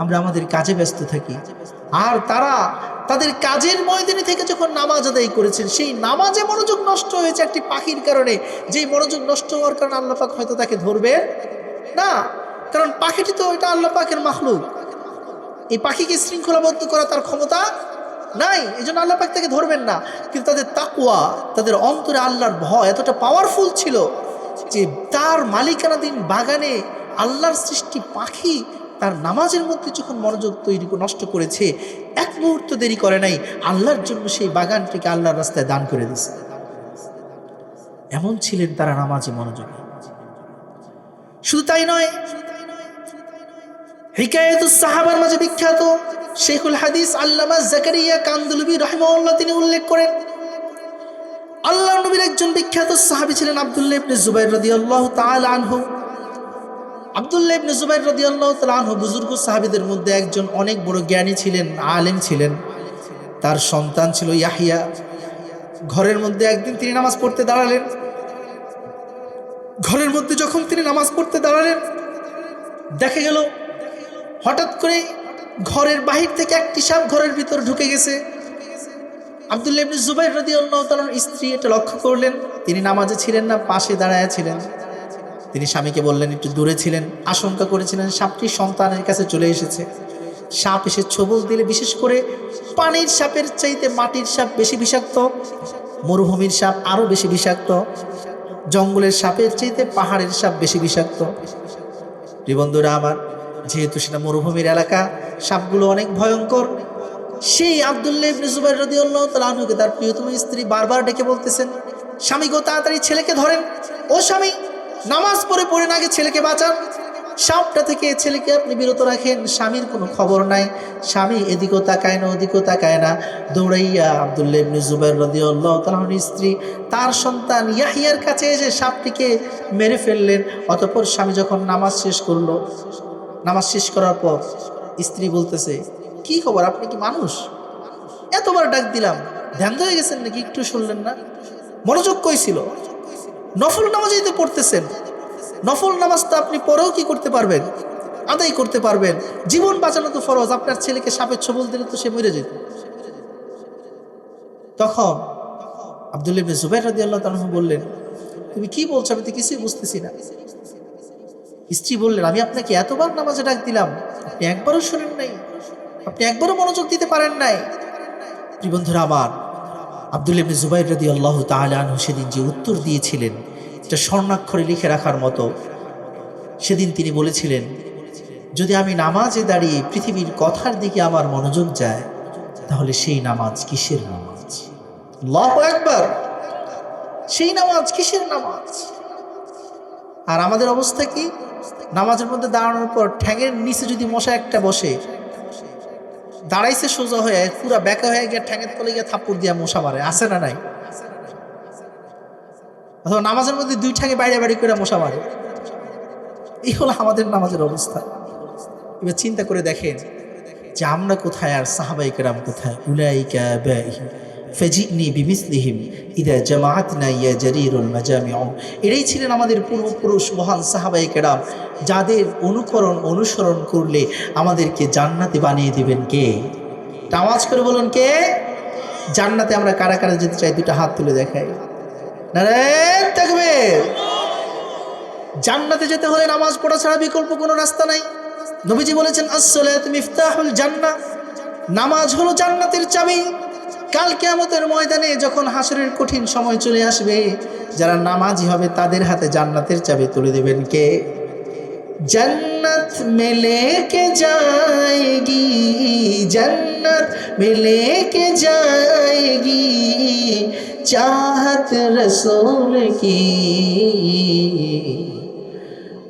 আমরা আমাদের কাজে ব্যস্ত থাকি। আর তারা তাদের কাজের ময়দানে থেকে যখন নামাজ আদায় করেছেন, সেই নামাজে মনোযোগ নষ্ট হয়েছে একটি পাখির কারণে। যেই মনোযোগ নষ্ট হওয়ার কারণে আল্লাহ পাক হয়তো তাকে ধরবেন না, কারণ পাখিটি তো এটা আল্লাহ পাকের মাখলুক। এই পাখিকে শৃঙ্খলাবদ্ধ করা তার ক্ষমতা নাই, এই জন্য আল্লাহ পাক তাকে ধরবেন না। কিন্তু তাদের তাকওয়া, তাদের অন্তরে আল্লাহর ভয় এতটা পাওয়ারফুল ছিল যে তার মালিকানাধীন বাগানে আল্লাহর সৃষ্টি পাখি তার নামাজের মধ্যে যখন মনোযোগ নষ্ট করেছে, এক মুহূর্ত দেরি করে নাই, আল্লাহর জন্য সেই বাগানটিকে আল্লাহর রাস্তায় দান করে দিয়েছে। এমন ছিলেন তারা নামাজে মনোযোগী। শুধু তাই নয়, হিকায়াতুস সাহাবার মাঝে বিখ্যাত শেখুল হাদিস আল্লামা জাকারিয়া কান্দলবি রাহিমাহুল্লাহ তিনি উল্লেখ করেন, আল্লাহর নবীর একজন বিখ্যাত সাহাবী ছিলেন আব্দুল্লাহ ইবনে জুবাইর রাদিয়াল্লাহু তাআলা আনহু। আব্দুল্লাহ ইবনে জুবাইর রাদিয়াল্লাহু তাআলা আনহু বুজুর্গ সাহাবীদের মধ্যে একজন, অনেক বড় জ্ঞানী ছিলেন, আলেম ছিলেন। তার সন্তান ছিল ইয়াহিয়া। ঘরের মধ্যে একদিন তিনি নামাজ পড়তে দাঁড়ালেন। ঘরের মধ্যে যখন তিনি নামাজ পড়তে দাঁড়ালেন, দেখা গেল হঠাৎ করে ঘরের বাহির থেকে একটি সাপ ঘরের ভিতর ঢুকে গেছে। আব্দুল্লাহ ইবনে জুবাইর রাদিয়াল্লাহু তাআলার স্ত্রী এটা লক্ষ্য করলেন। তিনি নামাজে ছিলেন না, পাশে দাঁড়ায় ছিলেন। তিনি স্বামীকে বললেন, একটু দূরে ছিলেন, আশঙ্কা করেছিলেন সাপটি সন্তানের কাছে চলে এসেছে। সাপ এসে ছোবল দিলে, বিশেষ করে পানির সাপের চাইতে মাটির সাপ বেশি বিষাক্ত, মরুভূমির সাপ আরও বেশি বিষাক্ত, জঙ্গলের সাপের চাইতে পাহাড়ের সাপ বেশি বিষাক্ত। বন্ধুরা আমার, যেহেতু সেটা মরুভূমির এলাকা, সাপগুলো অনেক ভয়ঙ্কর। সেই আব্দুল্লাহ ইবনে জুবাইর রাদিয়াল্লাহু তাআলা আনহুকে তার প্রিয়তম স্ত্রী বারবার ডেকে বলতেছেন, স্বামী গো, তাড়াতাড়ি ছেলেকে ধরেন। ও স্বামী, নামাজ পড়ে পড়েন, আগে ছেলেকে বাঁচান, সাপটা থেকে ছেলেকে আপনি বিরত রাখেন। স্বামীর কোনো খবর নাই, স্বামী এদিকেও তাকায় না ওদিকেও তাকায় না। দৌড়াইয়া আব্দুল্লাহ ইবনে জুবাইর রাদিয়াল্লাহু তাআলা আনহুর স্ত্রী তার সন্তান ইয়াহিয়ার কাছে এসে সাপটিকে মেরে ফেললেন। অতঃপর স্বামী যখন নামাজ শেষ করলো, নামাজ শেষ করার পর স্ত্রী বলতেছে, কি খবর, আপনি কি মানুষ? এতবার ডাক দিলাম, ধ্যান হয়ে গেছেন নাকি? একটু শুনলেন না? মনোযোগ কই ছিল? নফল নামাজই তো পড়তেছেন, নফল নামাজ তো আপনি পরেও কি করতে পারবেন? আদায় করতে পারবেন। জীবন বাঁচানো তো ফরজ, আপনার ছেলেকে সাপের ছোবল দিলে তো সে মরে যেত। তখন আব্দুল্লাহ ইবনে জুবাইর রাদিয়াল্লাহু তাআলা বললেন, তুমি কি বলছো, আমি তো কিছুই বুঝতেছি না। স্ত্রী বললেন, আমি আপনাকে এতবার নামাজে ডাক দিলাম, আপনি একবারও শোনেন নাই, আপনি একবারও মনোযোগ দিতে পারেন নাই। প্রিয় বন্ধুরা আমার, আব্দুল্লাহ ইবনে জুবাইর রাদিয়াল্লাহু তাআলা আনহু সেদিন যে উত্তর দিয়েছিলেন, এটা স্বর্ণাক্ষরে লিখে রাখার মতো। সেদিন তিনি বলেছিলেন, যদি আমি নামাজে দাঁড়িয়ে পৃথিবীর কথার দিকে আমার মনোযোগ যায়, তাহলে সেই নামাজ কিসের নামাজ? আল্লাহু আকবার! সেই নামাজ কিসের নামাজ? আর আমাদের অবস্থা কি? নামাজের মধ্যে দাঁড়ানোর পর ঠ্যাঙের নিচে যদি মশা একটা বসে, দাঁড়াইছে সোজা হয়ে, পুরা ব্যাকা হয়ে গিয়ে ঠ্যাঙের তলে গিয়ে থাপ্পড় দিয়া মশা মারে, আছে না নাই? অথবা নামাজের মধ্যে দুই ঠ্যাঙে বাইরে বাইরে করে মশা মারে। এই হলো আমাদের নামাজের অবস্থা। এবার চিন্তা করে দেখেন যে আমরা কোথায় আর সাহাবায়ে কেরাম কোথায়। উলাইকা বাইহি ফাজিনি বিমিসলিহিম ইদা জামাআতনা ইয়া জারিরুল মাজামিউ। এরাই ছিলেন আমাদের পূর্বপুরুষ মহান সাহাবায়ে কেরাম, যাদের অনুসরণ করলে আমাদেরকে জান্নাতে বানিয়ে দিবেন কে? আওয়াজ করে বলুন কে? জান্নাতে আমরা কারা কারা যেতে চাই, দুটো হাত তুলে দেখাই। নারায়ে তাকবীর! জান্নাতে যেতে হলে নামাজ পড়া ছাড়া বিকল্প কোনো রাস্তা নাই। নবীজি বলেছেন, আসসালাতু মিফতাহুল জান্নাহ, নামাজ হলো জান্নাতের চাবি। কাল কিয়ামতের ময়দানে যখন হাসরের কঠিন সময় চলে আসবে, যারা নামাজি হবে তাদের হাতে জান্নাতের চাবি তুলে দেবেন কে? जन्नत में लेके जाएगी, जन्नत में लेके जाएगी चाहत रसूल की,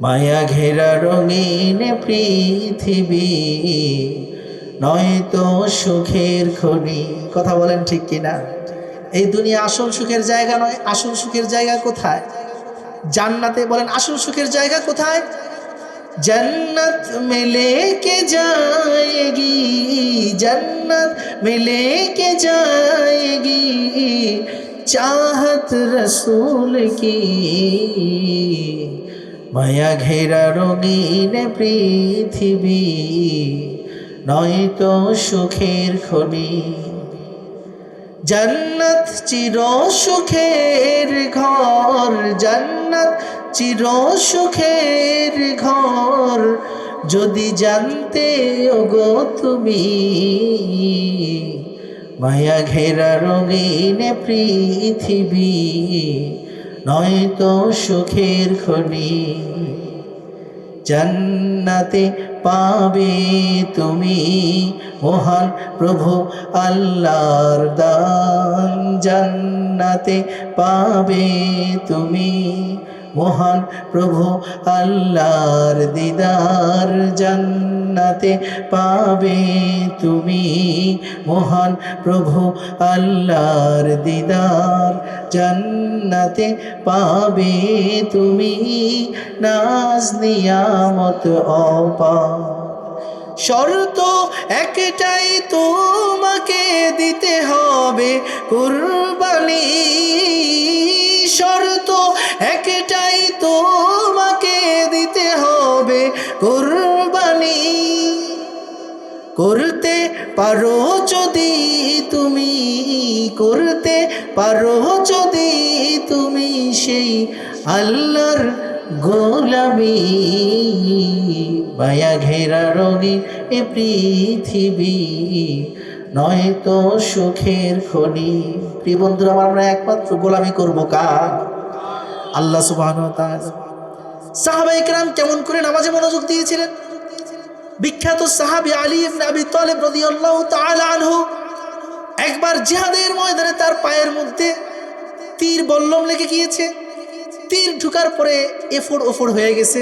माया घेरा रंगीन पृथिवी নয়তো সুখের খনি। কথা বলেন ঠিক কিনা? এই দুনিয়া আসল সুখের জায়গা নয়। আসল সুখের জায়গা কোথায়? জান্নাতে। বলেন আসল সুখের জায়গা কোথায়? जन्नत में लेके जाएगी, जन्नत में लेके जाएगी चाहत रसूल की, माया घेरा रंगीन पृथिवी নয়তো সুখের খনি। জান্নাত চির সুখের ঘর, জান্নাত চির সুখের ঘর, যদি জানতে ওগো তুমি, মায়া ঘেরা রঙিন পৃথিবী নয়তো সুখের খনি। জান্নাতে পাবে তুমি মহান প্রভু আল্লাহর দান, জান্নাতে পাবে তুমি মহান প্রভু আল্লাহর দিদার, জান্নাতে পাবে তুমি মহান প্রভু আল্লাহর দিদার, জান্নাতে পাবে তুমি নাজ নিয়ামত অপার। শর্ত একটাই, তোমাকে দিতে হবে কুরবানি, শর্ত একটাই, তোমাকে দিতে হবে কুরবানি। করতে পারো যদি তুমি, করতে পারো যদি তুমি সেই আল্লাহর গোলামি, মায়া ঘেরা রঙিন এ পৃথিবী নয়তো সুখের খনি। প্রিয় বন্ধুরা, আমরা একমাত্র গোলামি করবো কার? আল্লাহ সুবহানাহু ওয়া তাআলা। সাহাবায়ে কেরাম কেমন করে নামাজে মনোযোগ দিয়েছিলেন? বিখ্যাত সাহাবী আলী ইবনে আবি তালিব রাদিয়াল্লাহু তাআলা আনহু একবার জিহাদের ময়দানে তার পায়ের মধ্যে তীর বল্লম লেগে গিয়েছে। তীর ঢুকার পরে এফোড় ওফোড় হয়ে গেছে।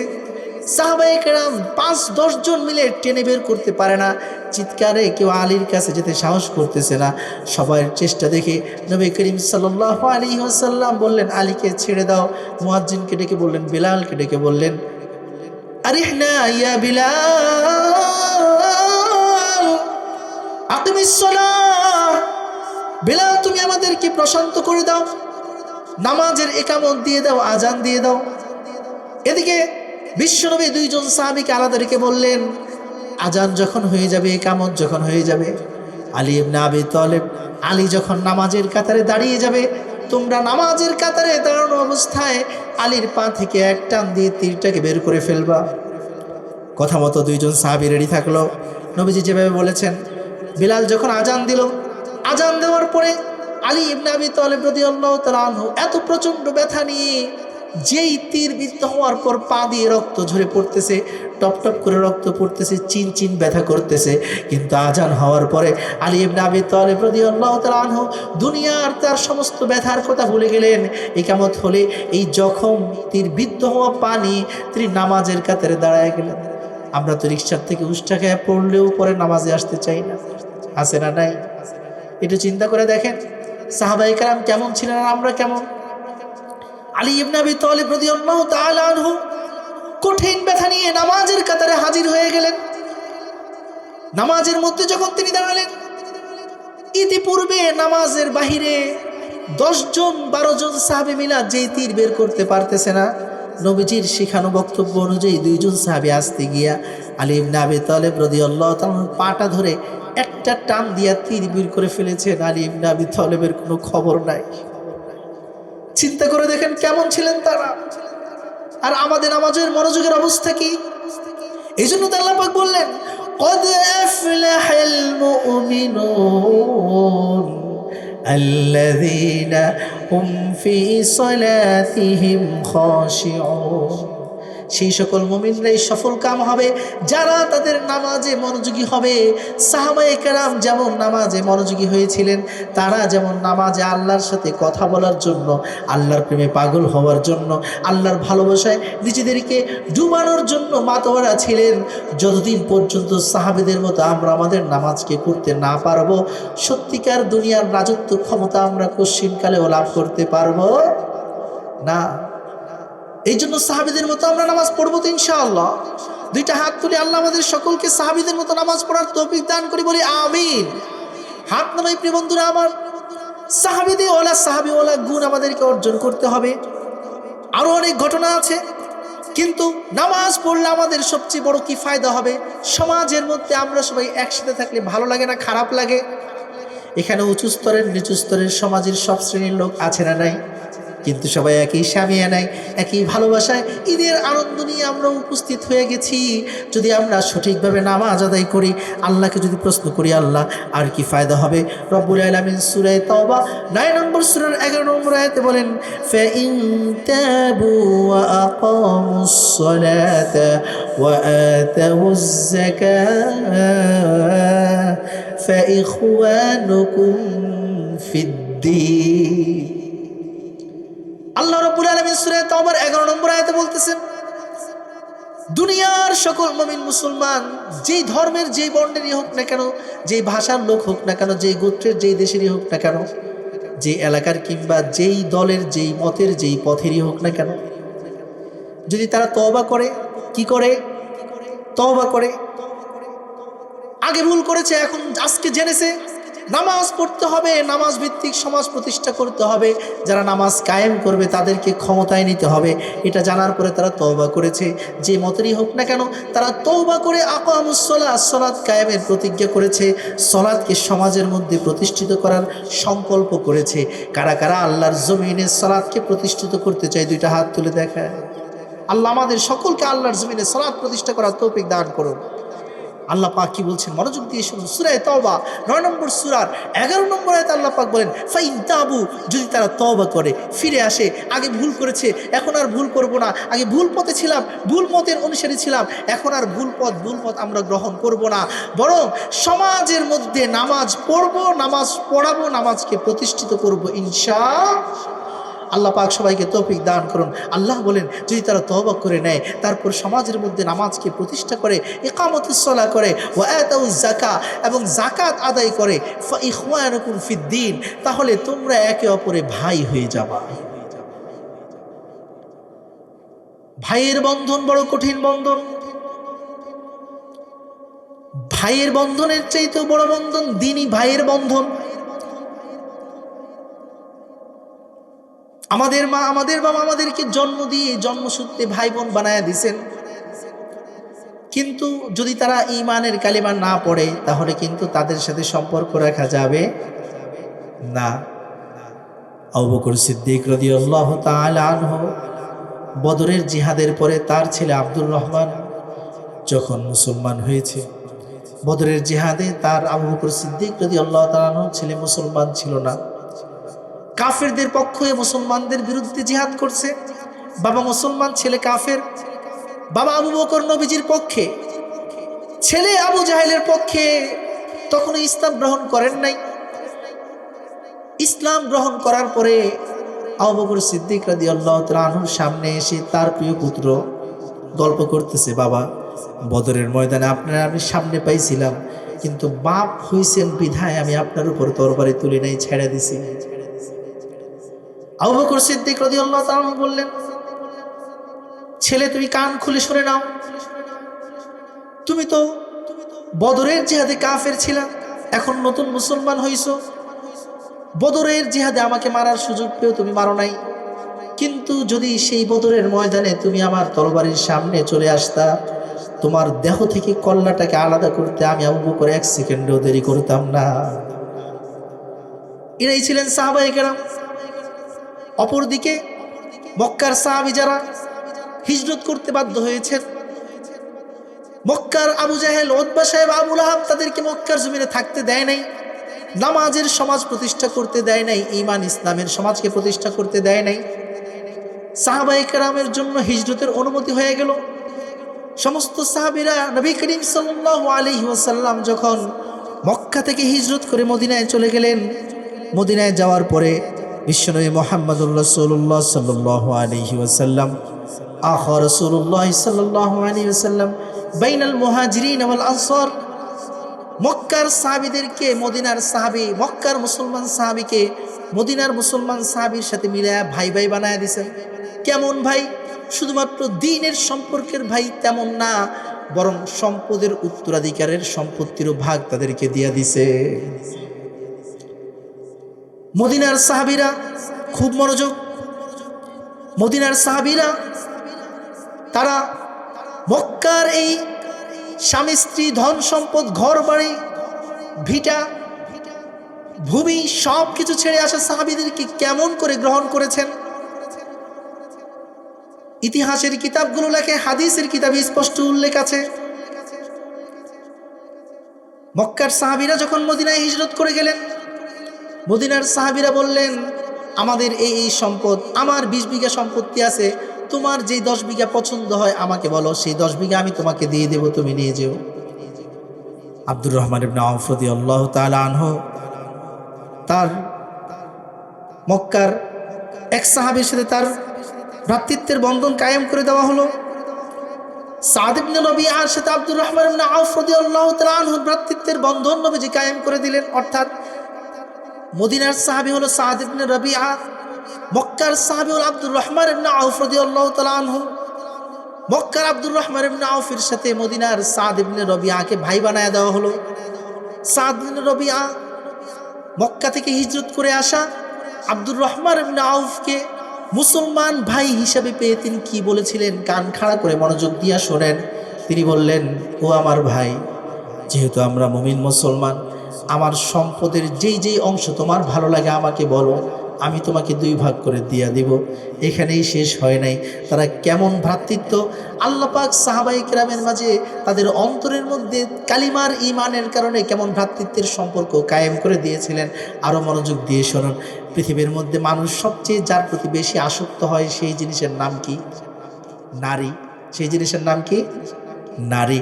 সাহাবায়ে কেরাম ৫-১০ জন মিলে টেনে বের করতে পারে না। চিৎকারে কেউ আলীর কাছে যেতে সাহস করতেছে না। সবার চেষ্টা দেখে নবী করিম সাল্লাল্লাহু আলাইহি ওয়াসাল্লাম বললেন, আলীকে ছেড়ে দাও। মুয়াজ্জিনকে ডেকে বললেন, বিলালকে ডেকে বললেন, আরিহনা ইয়া বিলাল আকিমিস সালাহ, বিলাল তুমি আমাদেরকে প্রশান্ত করে দাও, নামাজের একামত দিয়ে দাও, আজান দিয়ে দাও। এদিকে বিশ্বনবী দুইজন সাহাবীকে আলাদা রেখে বললেন, আজান যখন হয়ে যাবে, ইকামত যখন হয়ে যাবে, আলী ইবনে আবি তালেব, আলী যখন নামাজের কাতারে দাঁড়িয়ে যাবে, তোমরা নামাজের কাতারে দাঁড়ানো অবস্থায় আলীর পা থেকে এক টান দিয়ে তীরটাকে বের করে ফেলবা। কথা মতো দুইজন সাহাবী রেডি থাকলো। নবীজি যেভাবে বলেছেন, বিলাল যখন আজান দিল, আজান দেওয়ার পরে আলী ইবনে আবি তালেব রাদিয়াল্লাহু তাআলা আনহু এত প্রচণ্ড ব্যথা নিয়ে, যেই তীর বিদ্ধ হওয়ার পর পা দিয়ে রক্ত ঝরে পড়তেছে, টপ টপ করে রক্ত পড়তেছে, চিন চিন ব্যথা করতেছে, কিন্তু আজান হওয়ার পরে আলী ইবনে আবি তালেব রাদিয়াল্লাহু তাআলা আনহু দুনিয়ার তার সমস্ত ব্যথার কথা ভুলে গেলেন। ইকামত হলে এই জখম, তীর বিদ্ধ হওয়া পা নিয়ে তিনি নামাজের কাতারে দাঁড়ায় গেলেন। আমরা তো রিকশার থেকে উষ্টা খেয়ে পড়লেও পরে নামাজে আসতে চাই না, আছে না নাই? একটু চিন্তা করে দেখেন সাহাবায়ে কেরাম কেমন ছিলেন আর আমরা কেমন। আলী ইবনে আবি তালেব রাদিয়াল্লাহু তাআলা আনহু কঠিন ব্যথা নিয়ে নামাজের কাতারে হাজির হয়ে গেলেন। নামাজের মধ্যে যখন তিনি দাঁড়ালেন, ইতিপূর্বে নামাজের বাহিরে 10 জন 12 জন সাহাবী মিলা যেই তীর বের করতে পারতেছে না, নবীজির শিখানো বক্তব্য অনুযায়ী 2 জন সাহাবী আসতে গিয়া আলী ইবনে আবি তালেব রাদিয়াল্লাহু তাআলা পাটা ধরে একটা টান দিয়া তীর বের করে ফেলেছেন। আলী ইবনে আবি তালেবের কোনো খবর নাই। চিন্তা করে দেখেন কেমন ছিলেন তারা। আর আমাদের নামাজের মনোযোগের অবস্থা কি? এই জন্য তো আল্লাহ পাক বললেন, قد أفلح المؤمنون الذين هم في صلاتهم خاشعون। সেই সকল মুমিনরাই সফল কাম হবে যারা তাদের নামাজে মনোযোগী হবে। সাহাবায়ে কেরাম যেমন নামাজে মনোযোগী হয়েছিলেন, তারা যেমন নামাজে আল্লাহর সাথে কথা বলার জন্য, আল্লাহর প্রেমে পাগল হওয়ার জন্য, আল্লাহর ভালোবাসায় নিজেদেরকে ডুবানোর জন্য মাতোয়ারা ছিলেন, যতদিন পর্যন্ত সাহাবীদের মতো আমরা আমাদের নামাজকে করতে না পারবো, সত্যিকার দুনিয়ার রাজত্ব ক্ষমতা আমরা কোশ্চিনকালেও লাভ করতে পারবো না। এই জন্য সাহাবীদের মতো আমরা নামাজ পড়বো তো ইনশাআল্লাহ। 2টা হাত তুলে আল্লাহ আমাদের সকলকে সাহাবীদের মতো নামাজ পড়ার তৌফিক দান করি, বলি আমিন। হাত নামাই প্রিয় বন্ধুরা আমার, সাহাবীদের ওলা সাহাবী ওলা গুণ আমাদেরকে অর্জন করতে হবে। আরো অনেক ঘটনা আছে, কিন্তু নামাজ পড়লে আমাদের সবচেয়ে বড় কি ফায়দা হবে? সমাজের মধ্যে আমরা সবাই একসাথে থাকলে ভালো লাগে না খারাপ লাগে? এখানে উঁচু স্তরের নিচু স্তরের সমাজের সব শ্রেণীর লোক আছে না নাই? কিন্তু সবাই একই সামিয়ানায় একই ভালোবাসায় ঈদের আনন্দ নিয়ে আমরা উপস্থিত হয়ে গেছি। যদি আমরা সঠিকভাবে নামাজ আদায় করি, আল্লাহকে যদি প্রশ্ন করি, আল্লাহ আর কি ফায়দা হবে? রব্বুল আলামিন সূরা তাওবা 9 নম্বর সূরার 11 নম্বর আয়াতে বলেন, ফাইন তাবু ওয়া আকামুস সালাতা ওয়া আতাউজ যাকাত ফাইখওয়ানুকুম ফিদ্দীন। আল্লাহ রাব্বুল আলামিন সূরা তাওবার 11 নম্বর আয়াতে বলতেছেন, দুনিয়ার সকল মুমিন মুসলমান যেই ধর্মের যেই বর্ণেরই হোক না কেন, যেই ভাষার লোক হোক না কেন, যেই গোত্রের যেই দেশেরই হোক না কেন, যে এলাকার কিংবা যেই দলের যেই মতের যেই পথেরই হোক না কেন, যদি তারা তওবা করে, কি করে? তওবা করে। আগে ভুল করেছে, এখন আজকে জেনেছে নামাজ পড়তে হবে, নামাজ ভিত্তিক সমাজ প্রতিষ্ঠা করতে হবে, যারা নামাজ কায়েম করবে তাদেরকে ক্ষমতায় নিতে হবে, এটা জানার পরে তারা তওবা করেছে। যে মতেরই হোক না কেন, তারা তওবা করে আকামুস সালাত, সালাত কায়েমের প্রতিজ্ঞা করেছে, সালাতকে সমাজের মধ্যে প্রতিষ্ঠিত করার সংকল্প করেছে। কারা কারা আল্লাহর জমিনে সালাতকে প্রতিষ্ঠিত করতে চায়? 2টা হাত তুলে দেখায়। আল্লাহ আমাদের সকলকে আল্লাহর জমিনে সালাত প্রতিষ্ঠা করার তৌফিক দান করুন। আল্লাহ পাক কি বলছেন মনোযোগ দিয়ে শুনুন। সূরা তাওবা 9 নম্বর সূরার 11 নম্বর আয়াতে আল্লাহ পাক বলেন, ফাইন তাবু, যদি তারা তওবা করে, ফিরে আসে, আগে ভুল করেছে এখন আর ভুল করব না, আগে ভুল পথে ছিলাম, ভুল মতের অনুসারী ছিলাম, এখন আর ভুল পথ আমরা গ্রহণ করব না, বরং সমাজের মধ্যে নামাজ পড়ব, নামাজ পড়াবো, নামাজকে প্রতিষ্ঠিত করব ইনশাআল্লাহ। আল্লাহ পাক সবাইকে তৌফিক দান করুন। আল্লাহ বলেন, যদি তারা তওবা করে নেয়, তারপর সমাজের মধ্যে নামাজকে প্রতিষ্ঠা করে, ইকামতুস সালাহ করে, ওয়া আতাউজ যাকাত, এবং যাকাত আদায় করে, ফা ইখওয়ানুকুম ফিদ্দীন, তাহলে তোমরা একে অপরে ভাই হয়ে যাবা। ভাইয়ের বন্ধন বড় কঠিন বন্ধন। ভাইয়ের বন্ধনের চাইতেও বড় বন্ধন দ্বীনি ভাইয়ের বন্ধন। আমাদের মা আমাদের বাবা আমাদেরকে জন্ম দিয়ে জন্মসূত্রে ভাই বোন বানায়া দিয়েছেন। কিন্তু যদি তারা ঈমানের কালিমা না পড়ে তাহলে কিন্তু তাদের সাথে সম্পর্ক রাখা যাবে না। আবু বকর সিদ্দিক রাদিয়াল্লাহু তাআলা আনহু বদরের জিহাদের পরে তার ছেলে আব্দুর রহমান যখন মুসলমান হয়েছে, বদরের জিহাদে তার আবু বকর সিদ্দিক রাদিয়াল্লাহু তাআলা আনহু ছেলে মুসলমান ছিল না, কাফেরদের পক্ষ হয়ে মুসলমানদের বিরুদ্ধে জিহাদ করছে। বাবা মুসলমান, ছেলে কাফের। বাবা আবু বকর নবীজির পক্ষে, ছেলে আবু জাহেলের পক্ষে। তখন ইসলাম গ্রহণ করেন নাই। ইসলাম গ্রহণ করার পরে আবু বকর সিদ্দিক রাদিয়াল্লাহু তাআলা আনহুর সামনে এসে তার প্রিয় পুত্র গল্প করতেছে, বাবা বদরের ময়দানে আমি সামনে পাইছিলাম, কিন্তু বাপ হইছেন বিধায় আমি আপনার উপর তরবারি তুলে নাই, ছেড়ে দিছি। আবু বকর সিদ্দিক রাদিয়াল্লাহু তাআলা আনহু বললেন, ছেলে তুমি কান খুলে শুনে নাও, তুমি তো বদরের জিহাদে কাফের ছিলা, এখন নতুন মুসলমান হইছো। বদরের জিহাদে আমাকে মারার সুযোগ পেয়েও তুমি মারো নাই, কিন্তু যদি সেই বদরের ময়দানে তুমি আমার তরবারির সামনে চলে আসতা, তোমার দেহ থেকে কল্লাটাকে আলাদা করতে আমি আবু বকর 1 সেকেন্ডও দেরি করতাম না। এরাই ছিলেন সাহাবায়ে কেরাম। অপরদিকে মক্কার সাহাবী যারা হিজরত করতে বাধ্য হয়েছেন, মক্কার আবু জাহেল, উতবা সাহেব, আবু লাহাব তাদেরকে মক্কার জমিনে থাকতে দেয় নাই, নামাজের সমাজ প্রতিষ্ঠা করতে দেয় নাই, ঈমান ইসলামের সমাজকে প্রতিষ্ঠা করতে দেয় নাই। সাহাবায়ে কেরামের জন্য হিজরতের অনুমতি হয়ে গেল। সমস্ত সাহাবীরা নবী করিম সাল্লাল্লাহু আলাইহি ওয়াসাল্লাম যখন মক্কা থেকে হিজরত করে মদিনায় চলে গেলেন, মদিনায় যাওয়ার পরে বিশ্বনবী মুহাম্মদুর রাসূলুল্লাহ সাল্লাল্লাহু আলাইহি ওয়াসাল্লাম আখা রাসূলুল্লাহ সাল্লাল্লাহু আলাইহি ওয়াসাল্লাম বাইনাল মুহাজিরিন ওয়াল আনসার, মক্কার সাহাবীদেরকে মদিনার সাহাবী, মক্কার মুসলমান সাহাবীকে মদিনার মুসলমান সাহাবীর সাথে মিলায়া ভাই ভাই বানায় দিয়েছেন। কেমন ভাই? শুধুমাত্র দ্বীনের সম্পর্কের ভাই তেমন না, বরং সম্পদের উত্তরাধিকারের সম্পত্তিরও ভাগ তাদেরকে দিয়ে দিছে। মদিনার সাহাবীরা খুব মনোযোগ। মদিনার সাহাবীরা তারা মক্কার এই স্বামী স্ত্রী, ধন সম্পদ, ঘর বাড়ি, ভিটা ভূমি সব কিছু ছেড়ে আসা সাহাবীদেরকে কেমন করে গ্রহণ করেছেন। ইতিহাসের কিতাবগুলো লেখে, হাদিসের কিতাবে স্পষ্ট উল্লেখ আছে, মক্কার সাহাবীরা যখন মদিনায় হিজরত করে গেলেন, মদিনার সাহাবীরা বললেন, আমাদের এই সম্পদ, আমার 20 বিঘা সম্পত্তি আছে, তোমার যে 10 বিঘা পছন্দ হয় আমাকে বলো, সেই 10 বিঘা আমি তোমাকে দিয়ে দেব, তুমি নিয়ে যেও। আব্দুর রহমান ইবনে আওফ রাদিয়াল্লাহু তাআলা আনহু তার মক্কার এক সাহাবীর সাথে তার ভ্রাতৃত্বের বন্ধন কায়েম করে দেওয়া হলো। সাদ ইবনে রবিআর সাথে আব্দুর রহমান ইবনে আওফ রাদিয়াল্লাহু তাআলা আনহুর ভ্রাতৃত্বের বন্ধন নবীজি কায়েম করে দিলেন। অর্থাৎ মদিনার সাহাবী হলো সাদ ইবনে রবিআ, মক্কার সাহাবী হলো আব্দুর রহমান ইবনে আওফ রাদিয়াল্লাহু তাআলা আনহু। মক্কার আব্দুর রহমান ইবনে আওফের সাথে মদিনার সাদ ইবনে রবিআকে ভাই বানায় দেওয়া হলো। সাদ ইবনে রবিআ মক্কা থেকে হিজরত করে আসা আব্দুর রহমান ইবনে আওফকে মুসলমান ভাই হিসাবে পেয়ে তিনি কি বলেছিলেন, কান খাড়া করে মনোযোগ দিয়া শোনেন। তিনি বললেন, ও আমার ভাই, যেহেতু আমরা মুমিন মুসলমান, আমার সম্পদের যেই অংশ তোমার ভালো লাগে আমাকে বলো, আমি তোমাকে 2 ভাগ করে দিয়া দিব। এখানেই শেষ হয় নাই। তারা কেমন ভ্রাতৃত্ব আল্লাহ পাক সাহাবায়ে কেরামের মাঝে তাদের অন্তরের মধ্যে কালিমার ঈমানের কারণে কেমন ভ্রাতৃত্বের সম্পর্ক কায়েম করে দিয়েছিলেন। আরও মনোযোগ দিয়ে শুনুন। পৃথিবীর মধ্যে মানুষ সবচেয়ে যার প্রতি বেশি আসক্ত হয় সেই জিনিসের নাম কি? নারী। সেই জিনিসের নাম কি? নারী।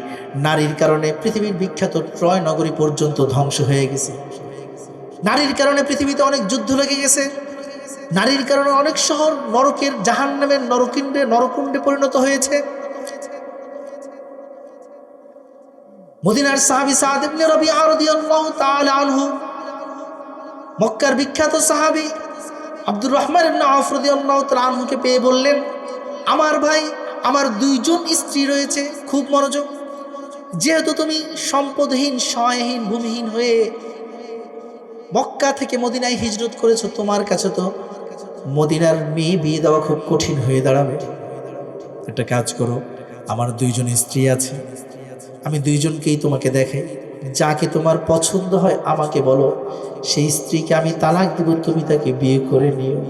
নারীর কারণে পৃথিবীর বিখ্যাত ট্রয় নগরী পর্যন্ত ধ্বংস হয়ে গেছে। নারীর কারণে পৃথিবীতে অনেক যুদ্ধ লেগে গেছে। নারীর কারণে অনেক শহর নরকের, জাহান্নামের নরকুণ্ডে পরিণত হয়েছে। মদিনার সাহাবী সাদ ইবনে রবিআ রাদিয়াল্লাহু তাআলা আনহু, মক্কার বিখ্যাত সাহাবী আব্দুর রহমান ইবনে আওফ রাদিয়াল্লাহু তাআলা আনহুকে পেয়ে বললেন, আমার ভাই, আমার 2 জন স্ত্রী রয়েছে, খুব মনোযোগ। যেহেতু তুমি সম্পদহীন, সহায়হীন, ভূমিহীন হয়ে মক্কা থেকে মদিনায় হিজরত করেছো, তোমার কাছে তো মদিনার মেয়ে বিয়ে দেওয়া খুব কঠিন হয়ে দাঁড়াবে। একটা কাজ করো, আমার 2 জন স্ত্রী আছে, আমি দুইজনকেই তোমাকে দেখাই, যাকে তোমার পছন্দ হয় আমাকে বলো, সেই স্ত্রীকে আমি তালাক দেব, তুমি তাকে বিয়ে করে নিও।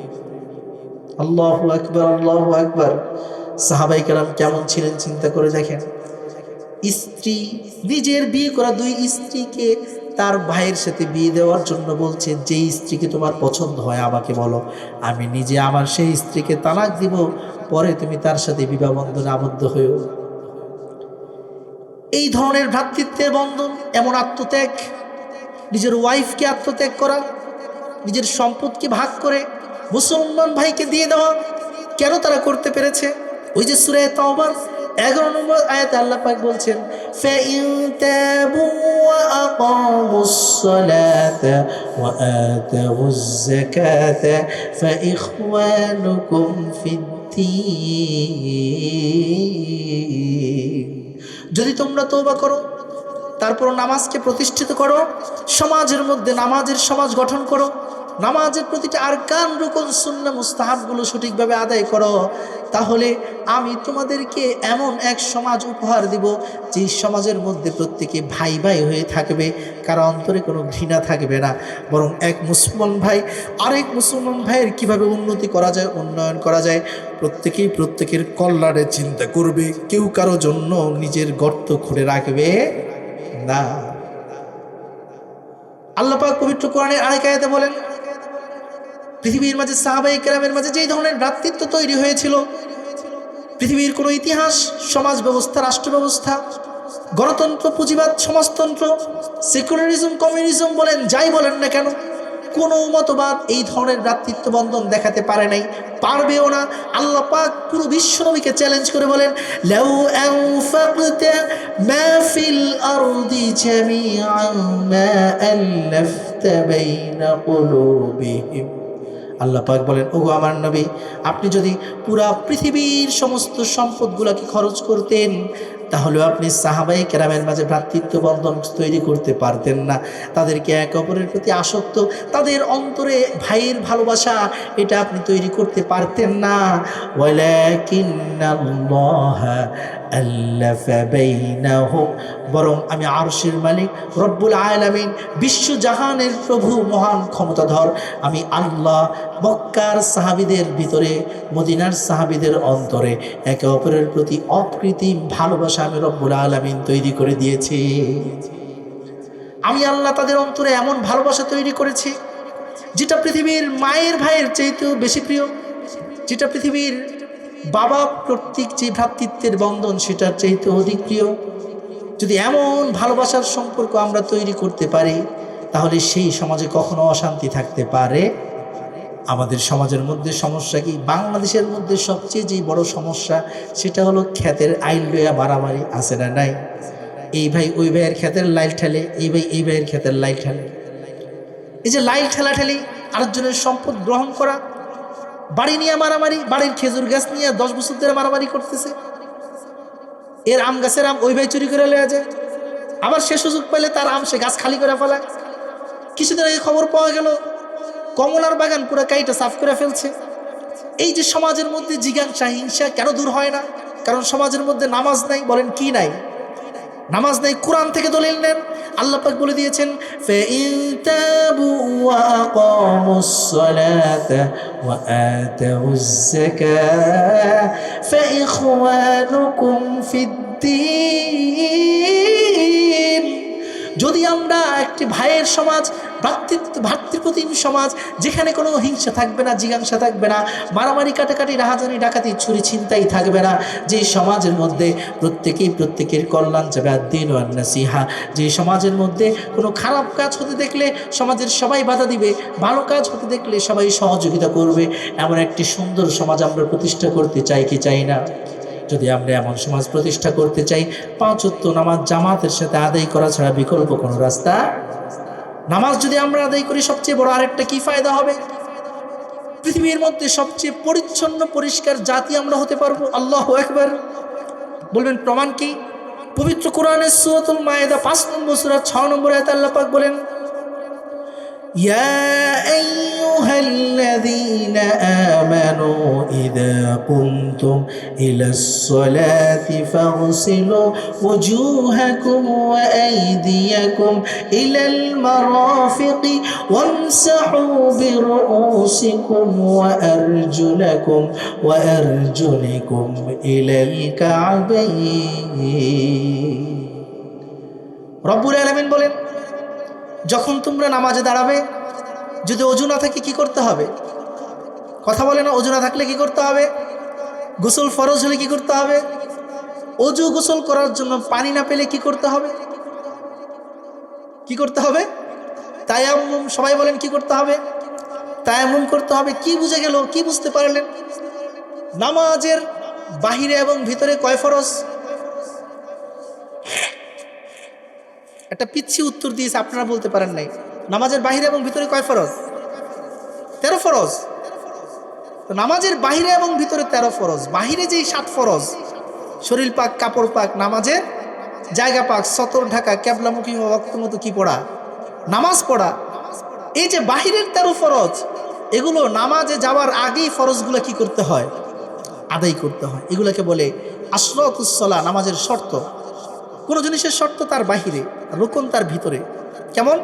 আল্লাহু আকবার, আল্লাহু আকবার। সাহাবায়ে কেরাম কেমন ছিলেন চিন্তা করে দেখেন। স্ত্রী নিজের বিয়ে করা দুই স্ত্রীকে তার ভাইয়ের সাথে বিয়ে দেওয়ার জন্য বলছে, যেই স্ত্রীকে তোমার পছন্দ হয় আমাকে বলো, আমি নিজে আমার সেই স্ত্রীকে তালাক দিব, পরে তুমি তার সাথে বিবাহ বন্ধনে আবদ্ধ হয়েও। এই ধরনের ভ্রাতৃত্বের বন্ধন, এমন আত্মত্যাগ, নিজের ওয়াইফকে আত্মত্যাগ করা, নিজের সম্পদকে ভাগ করে মুসলমান ভাইকে দিয়ে দেওয়া, কেন তারা করতে পেরেছে? ওই যে সূরা তাওবার 11 নম্বর আয়াতে আল্লাহ পাক বলছেন, ফাইন তাবু ওয়া আকামুস সালাতা ওয়া আতাউজ যাকাতা ফাইখওয়ানুকুম ফিদ্দীন। যদি তোমরা তওবা করো, তারপর নামাজকে প্রতিষ্ঠিত করো, সমাজের মধ্যে নামাজের সমাজ গঠন করো, নামাজের প্রতিটা আরকান, রুকন, সুন্নাহ, মুস্তাহাবগুলো সঠিকভাবে আদায় করো, তাহলে আমি তোমাদেরকে এমন এক সমাজ উপহার দিব, যে সমাজের মধ্যে প্রত্যেকে ভাই ভাই হয়ে থাকবে, কারো অন্তরে কোনো ঘৃণা থাকবে না, বরং এক মুসলমান ভাই আরেক মুসলমান ভাইয়ের কিভাবে উন্নতি করা যায়, উন্নয়ন করা যায়, প্রত্যেকেই প্রত্যেকের কল্যাণের চিন্তা করবে, কেউ কারো জন্য নিজের গর্ত খুঁড়ে রাখবে না। আল্লাহ পাক পবিত্র কোরআনের আরেক আয়াতে বলেন, পৃথিবীর মাঝে সাহাবায়ে কেরামের মাঝে যেই ধরনের ভ্রাতৃত্ব তৈরি হয়েছিল, পৃথিবীর কোনো ইতিহাস, সমাজ ব্যবস্থা, রাষ্ট্র ব্যবস্থা, গণতন্ত্র, পুঁজিবাদ, সমাজতন্ত্র, সেকুলারিজম, কমিউনিজম বলেন, যাই বলেন না কেন, কোনো মতবাদ এই ধরনের ভ্রাতৃত্ব বন্ধন দেখাতে পারে নাই, পারবেও না। আল্লাহ পাক পুরো বিশ্বনবীকে চ্যালেঞ্জ করে বলেন, লাউ আনফাকতা মা ফিল আরদি জামিআন মা আল্লাফতা বাইনা কুলুবিহিম। আল্লাহ পাক বলেন, ওগো আমার নবী, আপনি যদি পুরা পৃথিবীর সমস্ত সম্পদগুলোকে খরচ করতেন, তাহলে আপনি সাহাবায়ে কেরামের মাঝে ভ্রাতৃত্ব বন্ধন তৈরি করতে পারতেন না। তাদেরকে এক অপরের প্রতি আসক্ত, তাদের অন্তরে ভাইয়ের ভালোবাসা, এটা আপনি তৈরি করতে পারতেন না। ওয়ালাকিন্নাল্লাহা আল্লাফা বাইনাহুম, বরং আমি আরশের মালিক রব্বুল আলামিন, বিশ্বজাহানের প্রভু, মহান ক্ষমতাধর আমি আল্লাহ, মক্কার সাহাবীদের ভিতরে, মদিনার সাহাবীদের অন্তরে একে অপরের প্রতি অকৃত্রিম ভালোবাসা আমি রব্বুল আলামিন তৈরি করে দিয়েছি। আমি আল্লাহ তাদের অন্তরে এমন ভালোবাসা তৈরি করেছি, যেটা পৃথিবীর মায়ের ভাইয়ের চাইতেও বেশি প্রিয়, যেটা পৃথিবীর বাবা কর্তৃক যে ভ্রাতৃত্বের বন্ধন সেটার চাইতে অধিক প্রিয়। যদি এমন ভালোবাসার সম্পর্ক আমরা তৈরি করতে পারি, তাহলে সেই সমাজে কখনো অশান্তি থাকতে পারে? আমাদের সমাজের মধ্যে সমস্যা কি? বাংলাদেশের মধ্যে সবচেয়ে যে বড় সমস্যা, সেটা হলো ক্ষেতের আইল লইয়া মারামারি, আছে না নাই? এই ভাই ওই ভাইয়ের ক্ষেতের লাইল ঠেলে, এই ভাই এই ভাইয়ের ক্ষেতের লাইল ঠেলে। এই যে লাইল ঠেলাঠেলি, আরেকজনের সম্পদ গ্রহণ করা, বাড়ি নিয়ে মারামারি, বাড়ির খেজুর গাছ নিয়ে 10 বছর ধরে মারামারি করতেছে, এর আম গাছের আম ওই ভাই চুরি করে লয়ে যায়, আবার সে সুযোগ পেলে তার আম সে গাছ খালি করে ফেলায়। কিছুদিন আগে খবর পাওয়া গেল কমলার বাগান পুরো কাইটা সাফ করে ফেলছে। এই যে সমাজের মধ্যে জিজ্ঞাসা, হিংসা কেন দূর হয় না? কারণ সমাজের মধ্যে নামাজ নাই। বলেন কি নাই? নামাজ নাই। কোরআন থেকে দলিল নেন। আল্লাহ পাক বলে দিয়েছেন, ফাইন তাবু ওয়া আকামুস সালাতা ওয়া আতাউজ যাকাতা ফাইখওয়ানুকুম ফিদ্দীন। যদি আমরা একটি ভাইয়ের সমাজ, ভ্রাতৃপ্রতিম সমাজ, যেখানে কোনো হিংসা থাকবে না, জিজ্ঞাসা থাকবে না, মারামারি, কাটাকাটি, রাহাজানি, ডাকাতি, ছুরি ছিনতাই থাকবে না, যে সমাজের মধ্যে প্রত্যেকেই প্রত্যেকের কল্যাণ চাবে, আদ-দীনু আন-নাসিহা, যে সমাজের মধ্যে কোনো খারাপ কাজ হতে দেখলে সমাজের সবাই বাধা দিবে, ভালো কাজ হতে দেখলে সবাই সহযোগিতা করবে, এমন একটি সুন্দর সমাজ আমরা প্রতিষ্ঠা করতে চাই কি চাই না? যদি আমরা এমন সমাজ প্রতিষ্ঠা করতে চাই, 5 ওয়াক্ত নামাজ জামাতের সাথে আদায় করা ছাড়া বিকল্প কোনো রাস্তা। নামাজ যদি আমরা আদায় করি, সবচেয়ে বড় আরেকটা কি ফায়দা হবে? পৃথিবীর মধ্যে সবচেয়ে পরিচ্ছন্ন পরিষ্কার জাতি আমরা হতে পারবো। আল্লাহু আকবার। বলবেন প্রমাণ কি? পবিত্র কোরআনের সূরাতুল মায়েদা 5 নম্বর সূরা 6 নম্বর আয়াতে আল্লাহ পাক বলেন, ইয়া আইয়ুহাল্লাযীনা আমানু كانوا إذا قمتم إلى الصلاة فاغسلوا وجوهكم وأيديكم إلى المرافق وامسحوا برؤوسكم وأرجلكم إلى الكعبين রব্বুল আলামিন বলেন, যখন তোমরা নামাজে দাঁড়াবে, যদি অজু না থাকে কি করতে হবে? কথা বলে না, অজু না থাকলে কি করতে হবে? গোসল ফরজ হলে কি করতে হবে? অজু গোসল করার জন্য পানি না পেলে কি করতে হবে? কি করতে হবে? তায়াম্মুম। সবাই বলেন কি করতে হবে? তায়াম্মুম করতে হবে। কি বুঝে গেল? কি বুঝতে পারলেন? নামাজের বাহিরে এবং ভিতরে কয় ফরজ? একটা পিচ্ছি উত্তর দিয়েছে, আপনারা বলতে পারেন নাই। নামাজের বাহিরে এবং ভিতরে কয় ফরজ? 13 ফরজ। তো নামাজের বাহিরে এবং ভিতরে 13 ফরজ। বাহিরে যেই 7 ফরজ, শরীর পাক, কাপড় পাক, নামাজের জায়গা পাক, সতর ঢাকা, ক্যাবলামুখী হওয়া, ওয়াক্ত মতো কি পড়া? নামাজ পড়া। এই যে বাহিরের 13 ফরজ, এগুলো নামাজে যাওয়ার আগেই ফরজগুলো কি করতে হয়? আদায় করতে হয়। এগুলোকে বলে আশরাতুস সালাহ, নামাজের শর্ত। কোনো জিনিসের শর্ত তার বাহিরে, রুকন তার ভিতরে। কেমন?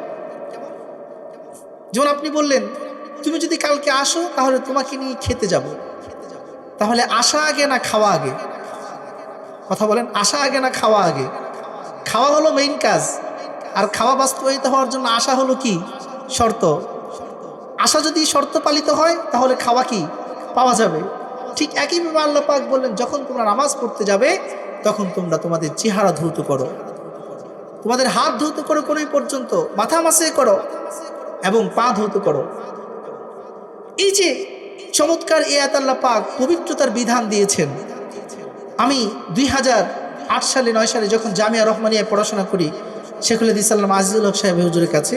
যেমন আপনি বললেন, তুমি যদি কালকে আসো তাহলে তোমাকে নিয়ে খেতে যাব। তাহলে আসা আগে না খাওয়া আগে? কথা বলেন, আসা আগে না খাওয়া আগে? খাওয়া হলো মেইন কাজ, আর খাওয়া বাস্তবায়িত হওয়ার জন্য আসা হলো কি? শর্ত। আসা যদি শর্ত পালিত হয় তাহলে খাওয়া কি পাওয়া যাবে। ঠিক একইভাবে আল্লাহ পাক বললেন, যখন তোমরা নামাজ পড়তে যাবে তখন তোমরা তোমাদের চেহারা ধৌত করো, তোমাদের হাত ধৌত করো কোনই পর্যন্ত, মাথা মাসে করো এবং পা ধৌত করো। এই যে চমৎকার আয়াত আল্লাহ পাক পবিত্রতার বিধান দিয়েছেন। আমি 2008 সালে 9 সালে যখন জামিয়া রহমানিয়ায় পড়াশোনা করি, শেখুল হাদিস আল্লামা আজিজুল হক সাহেব হুজুরের কাছে,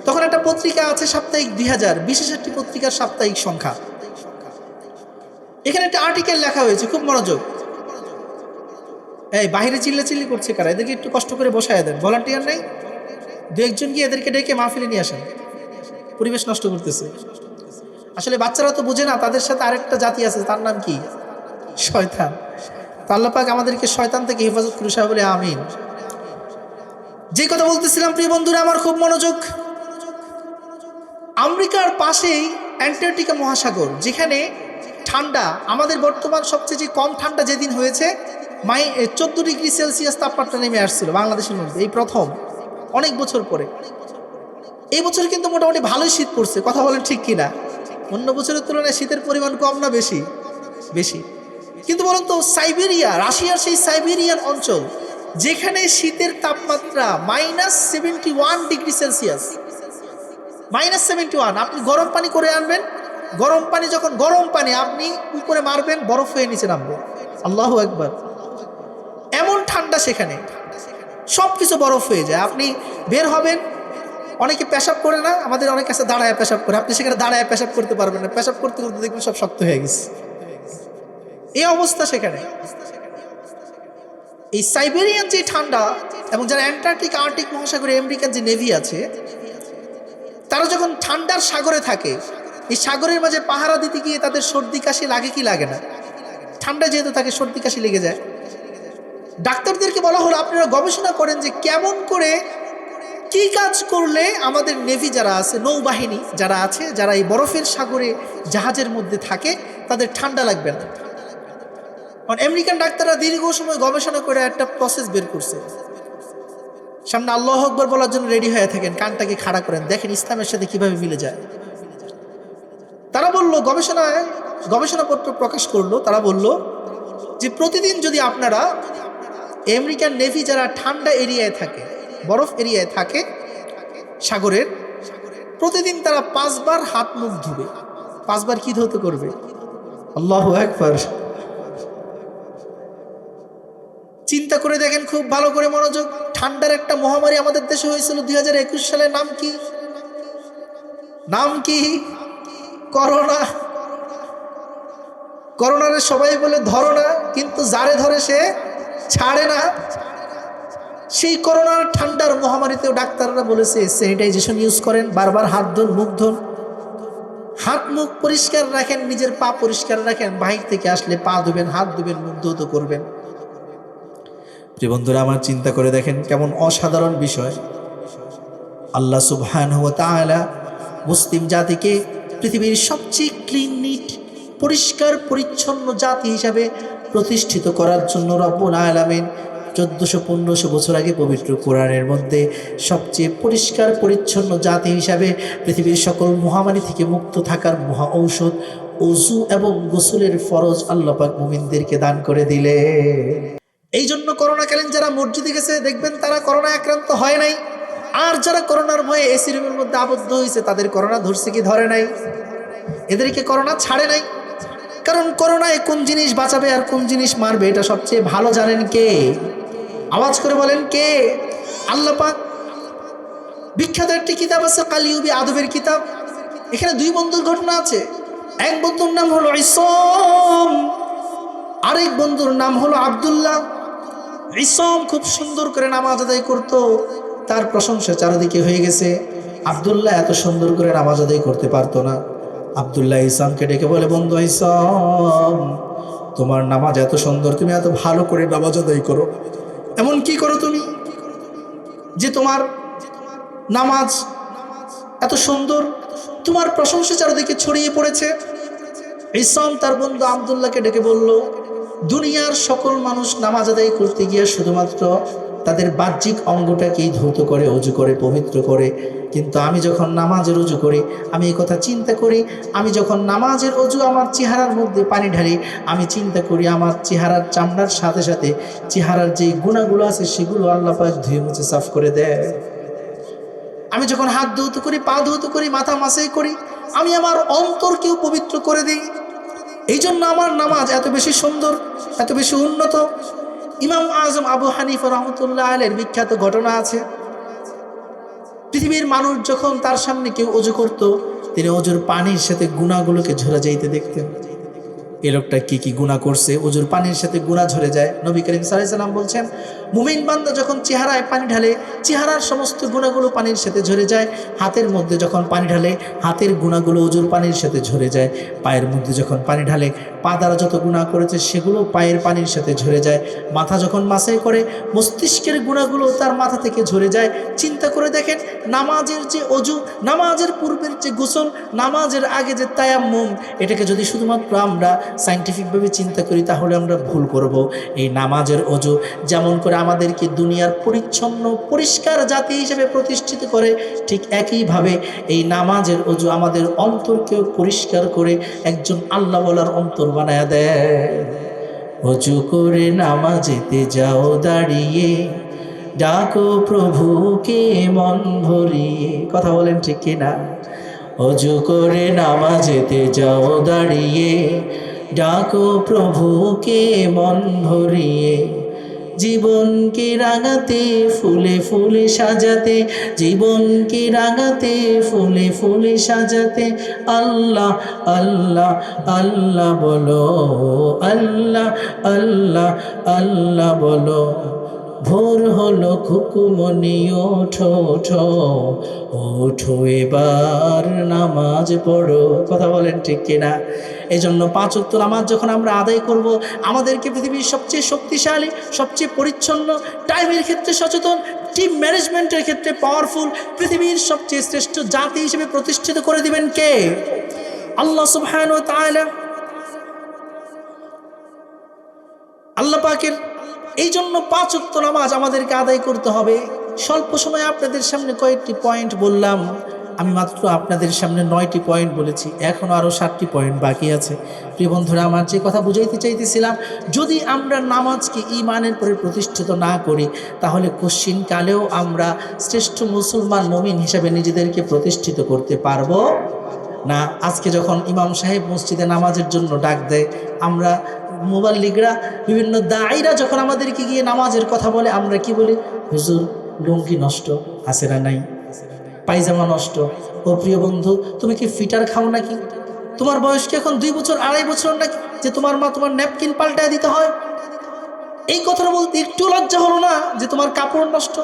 তখন একটা পত্রিকা আছে সাপ্তাহিক 2000, বিশেষ একটি পত্রিকার সাপ্তাহিক সংখ্যা। এখানে একটা আর্টিকেল লেখা হয়েছে, খুব মনোযোগ। এই বাহিরে চিল্লাচিল্লি করছে কারা? এদেরকে একটু কষ্ট করে বসায় দেন। ভলান্টিয়ার নেই? 2-1জন গিয়ে এদেরকে ডেকে মাহফিলে নিয়ে আসেন, পরিবেশ নষ্ট করতেছে। আসলে বাচ্চারা তো বুঝে না, তাদের সাথে আরেকটা জাতি আছে, তার নাম কি? শয়তান। তো আল্লাহ পাক আমাদেরকে শয়তান থেকে হেফাজত করে সবাই বলে আমিন। যে কথা বলতেছিলাম প্রিয় বন্ধুরা আমার, খুব মনোযোগ। আমেরিকার পাশেই অ্যান্টার্কটিকা মহাসাগর, যেখানে ঠান্ডা, আমাদের বর্তমান সবচেয়ে যে কম ঠান্ডা যেদিন হয়েছে, 14 ডিগ্রি সেলসিয়াস তাপমাত্রা নেমে আসছিল বাংলাদেশের মধ্যে, এই প্রথম অনেক বছর পরে। এই বছর কিন্তু মোটামুটি ভালোই শীত পড়ছে, কথা বলেন ঠিক কিনা? অন্য বছরের তুলনায় শীতের পরিমাণ কম না বেশি? বেশি। কিন্তু বলুন তো, সাইবেরিয়া, রাশিয়ার সেই সাইবেরিয়ান অঞ্চল, যেখানে শীতের তাপমাত্রা -71 ডিগ্রি সেলসিয়াস, -71। আপনি গরম পানি করে আনবেন, গরম পানি যখন গরম পানি আপনি উপরে মারবেন, বরফ হয়ে নিচে নামবে। আল্লাহু আকবার। এমন ঠান্ডা সেখানে, সব কিছু বরফ হয়ে যায়। আপনি বের হবেন, অনেকে পেশাব করে না, আমাদের অনেক কাছে দাঁড়ায় পেশাব করে, আপনি সেখানে দাঁড়ায় পেশাব করতে পারবেন না। পেশাব করতে করতে দেখবেন সব শক্ত হয়ে গেছে। এই অবস্থা সেখানে। এই সাইবেরিয়ান যে ঠান্ডা, এবং যারা অ্যান্টার্কটিকা, আর্কটিক মহাসাগরে আমেরিকান যে নেভি আছে, তারা যখন ঠান্ডার সাগরে থাকে, এই সাগরের মাঝে পাহারা দিতে গিয়ে তাদের সর্দি কাশি লাগে কি লাগে না? ঠান্ডা যেহেতু থাকে, সর্দি কাশি লেগে যায়। ডাক্তারদেরকে বলা হলো, আপনারা গবেষণা করেন যে কেমন করে, কি কাজ করলে আমাদের নেভি যারা আছে, নৌবাহিনী যারা আছে, যারা এই বরফের সাগরে জাহাজের মধ্যে থাকে, তাদের ঠান্ডা লাগবে না। কারণ আমেরিকান ডাক্তাররা দীর্ঘ সময় গবেষণা করে একটা প্রসেস বের করছে। সামনে আল্লাহু আকবার বলার জন্য রেডি হয়ে থাকেন, কানটাকে খাড়া করেন, দেখেন ইসলামের সাথে কিভাবে মিলে যায়। তারা বলল, গবেষণাপত্র প্রকাশ করলো, তারা বলল যে প্রতিদিন যদি আপনারা, আমেরিকান নেভি যারা ঠান্ডা এরিয়ায় থাকে, বরফ এরিয়ায় থাকে সাগরের, প্রতিদিন তারা 5 বার হাত মুখ ধুবে। 5 বার কি ধৌত করবে? আল্লাহু আকবার। চিন্তা করে দেখেন, খুব ভালো করে মনোযোগ। ঠান্ডার একটা মহামারী আমাদের দেশে হয়েছিল 2021 সালে। নাম কি? নাম কি? করোনা। করোনারে সবাই বলে ধরো না, কিন্তু যারে ধরে সে ছাড়ে না। সেই করোনার ঠান্ডার মহামারীতেও ডাক্তাররা বলেছে স্যানিটাইজেশন ইউজ করেন, বারবার হাত ধুন, মুখ ধুন। হাত মুখ পরিষ্কার রাখেন, নিজের পা পরিষ্কার রাখেন, বাহির থেকে আসলে পা ধুবেন, হাত ধুবেন, মুখ ধৌত করবেন। প্রিয় বন্ধুরা আমার, চিন্তা করে দেখেন কেমন অসাধারণ বিষয়। আল্লাহ সুবহানাহু ওয়া তাআলা মুসলিম জাতিকে পৃথিবীর সবচেয়ে ক্লিন নিট পরিষ্কার পরিচ্ছন্ন জাতি হিসাবে প্রতিষ্ঠিত করার জন্য রব্বুল আলামিন 1400-1500 বছর আগে পবিত্র কোরআনের মধ্যে সবচেয়ে পরিষ্কার পরিচ্ছন্ন জাতি হিসাবে পৃথিবীর সকল মহামারী থেকে মুক্ত থাকার মহা ঔষধ ওযু এবং গোসলের ফরজ আল্লাহ পাক মুমিনদেরকে দান করে দিলে। এই জন্য করোনাকালীন যারা মসজিদে গেছে দেখবেন তারা করোনা আক্রান্ত হয় নাই, আর যারা করোনার ভয়ে এসি রুমের মধ্যে আবদ্ধ হয়েছে তাদের করোনা ধরছে কি ধরে নাই? এদেরকে করোনা ছাড়ে নাই। কারণ করোনায় কোন জিনিস বাঁচাবে আর কোন জিনিস মারবে এটা সবচেয়ে ভালো জানেন কে? আওয়াজ করে বলেন কে? আল্লাহ পাক। বিখ্যাত একটি কিতাব আছে কালিউবি আদবের কিতাব, এখানে দুই বন্ধুর ঘটনা আছে। এক বন্ধুর নাম হলো ইসম, আরেক বন্ধুর নাম হলো আব্দুল্লাহ। ইসম খুব সুন্দর করে নামাজ আদায় করত, তার প্রশংসা চারিদিকে হয়ে গেছে। আব্দুল্লাহ এত সুন্দর করে নামাজ আদায় করতে পারতো না। আব্দুল্লাহ ইসলামকে ডেকে বলে, বন্ধু ইসলাম, তোমার নামাজ এত সুন্দর, তুমি এত ভালো করে নামাজ আদায় করো, এমন কি করো তুমি যে তোমার নামাজ এত সুন্দর, তোমার প্রশংসা চারিদিকে ছড়িয়ে পড়েছে? ইসলাম তার বন্ধু আব্দুল্লাহকে ডেকে বলল, দুনিয়ার সকল মানুষ নামাজ আদায় করতে গিয়ে শুধুমাত্র তাদের বাহ্যিক অঙ্গটাকেই ধৌত করে, অজু করে, পবিত্র করে, কিন্তু আমি যখন নামাজের অজু করি, আমি এই কথা চিন্তা করি, আমি যখন নামাজের অজু আমার চেহারার মধ্যে পানি ঢালি, আমি চিন্তা করি আমার চেহারার চামড়ার সাথে সাথে চেহারার যে গুণাগুলো আছে সেগুলো আল্লাহ পাক ধুয়ে মুছে সাফ করে দেয়। আমি যখন হাত ধৌত করি, পা ধৌত করি, মাথা মাসাই করি, আমি আমার অন্তরকেও পবিত্র করে দিই। এই জন্য আমার নামাজ এত বেশি সুন্দর, এত বেশি উন্নত। ইমাম আজম আবু হানিফা রহমতুল্লাহ আলাইহির বিখ্যাত ঘটনা আছে। পৃথিবীর মানুষ যখন তার সামনে কেউ অজু করত, তিনি অজুর পানির সাথে গুনাহগুলোকে ঝরে যাইতে দেখতেন। এই লোকটা কি কি গুনাহ করছে, অজুর পানির সাথে গুনাহ ঝরে যায়। নবী করিম সাল্লাল্লাহু আলাইহি ওয়াসাল্লাম বলছেন, মুমিন বান্দা যখন চেহারায় পানি ঢালে, চেহারার সমস্ত গুনাহগুলো পানির সাথে ঝরে যায়। হাতের মধ্যে যখন পানি ঢালে, হাতের গুনাহগুলো অজুর পানির সাথে ঝরে যায়। পায়ের মধ্যে যখন পানি ঢালে, পা দ্বারা যত গুনাহ করেছে সেগুলো পায়ের পানির সাথে ঝরে যায়। মাথা যখন মাসাই করে, মস্তিষ্কের গুনাহগুলো তার মাথা থেকে ঝরে যায়। চিন্তা করে দেখেন, নামাজের যে অজু, নামাজের পূর্বের যে গোসল, নামাজের আগে যে তায়াম্মুম, এটাকে যদি শুধুমাত্র আমরা সায়েন্টিফিকভাবে চিন্তা করি তাহলে আমরা ভুল করব। এই নামাজের অজু যেমন করে আমাদেরকে দুনিয়ার পরিচ্ছন্ন পরিষ্কার জাতি হিসেবে প্রতিষ্ঠিত করে, ঠিক একইভাবে এই নামাজের অজু আমাদের অন্তরকেও পরিষ্কার করে একজন আল্লাহওয়ালার অন্তর বানায়া দেয়। অজু করে নামাজেতে যাও দাঁড়িয়ে, ডাকো প্রভুকে মন ভরিয়ে। কথা বলেন ঠিক কিনা? অজু করে নামাজেতে যাও দাঁড়িয়ে, ডাকো প্রভুকে মন ভরিয়ে। জীবনকে রাঙাতে ফুলে ফুলে সাজাতে, জীবনকে রাঙাতে ফুলে ফুলে সাজাতে, আল্লাহ আল্লাহ আল্লাহ বলো, আল্লাহ আল্লাহ আল্লাহ বলো। ভোর হলো খুকুমনি ওঠো ওঠো, ওঠো এবার নামাজ পড়ো। কথা বলেন ঠিক কিনা? এই জন্য 5 ওয়াক্ত নামাজ যখন আমরা আদায় করব, আমাদেরকে পৃথিবীর সবচেয়ে শক্তিশালী, সবচেয়ে পরিচ্ছন্ন, টাইমের ক্ষেত্রে সচেতন, টিম ম্যানেজমেন্টের ক্ষেত্রে পাওয়ারফুল, পৃথিবীর সবচেয়ে শ্রেষ্ঠ জাতি হিসেবে প্রতিষ্ঠিত করে দিবেন কে? আল্লাহ সুবহানাহু ওয়া তাআলা। আল্লাহ পাকের এই জন্য 5 ওয়াক্ত নামাজ আমাদেরকে আদায় করতে হবে। স্বল্প সময়ে আপনাদের সামনে কয়েকটি পয়েন্ট বললাম, আমি মাত্র আপনাদের সামনে 9টি পয়েন্ট বলেছি, এখনও আরও 7টি পয়েন্ট বাকি আছে। প্রিয় বন্ধুরা আমার, যে কথা বুঝাইতে চাইতেছিলাম, যদি আমরা নামাজকে ঈমানের পরে প্রতিষ্ঠিত না করি তাহলে কশ্চিনকালেও আমরা শ্রেষ্ঠ মুসলমান মুমিন হিসাবে নিজেদেরকে প্রতিষ্ঠিত করতে পারবো না। আজকে যখন ইমাম সাহেব মসজিদে নামাজের জন্য ডাক দেয়, আমরা মুবাল্লিগরা, বিভিন্ন দায়ীরা যখন আমাদেরকে গিয়ে নামাজের কথা বলে, আমরা কি বলি? হুজুর লুঙ্গি নষ্ট আছে না নাই, পায়জামা নষ্ট। ও প্রিয় বন্ধু, তুমি কি ফিটার খাও নাকি? তোমার বয়স কি এখন 2 বছর 2.5 বছর নাকি যে তোমার মা তোমার ন্যাপকিন পাল্টায় দিতে হয়? এই কথাটা বলতে একটু লজ্জা হলো না যে তোমার কাপড় নষ্ট?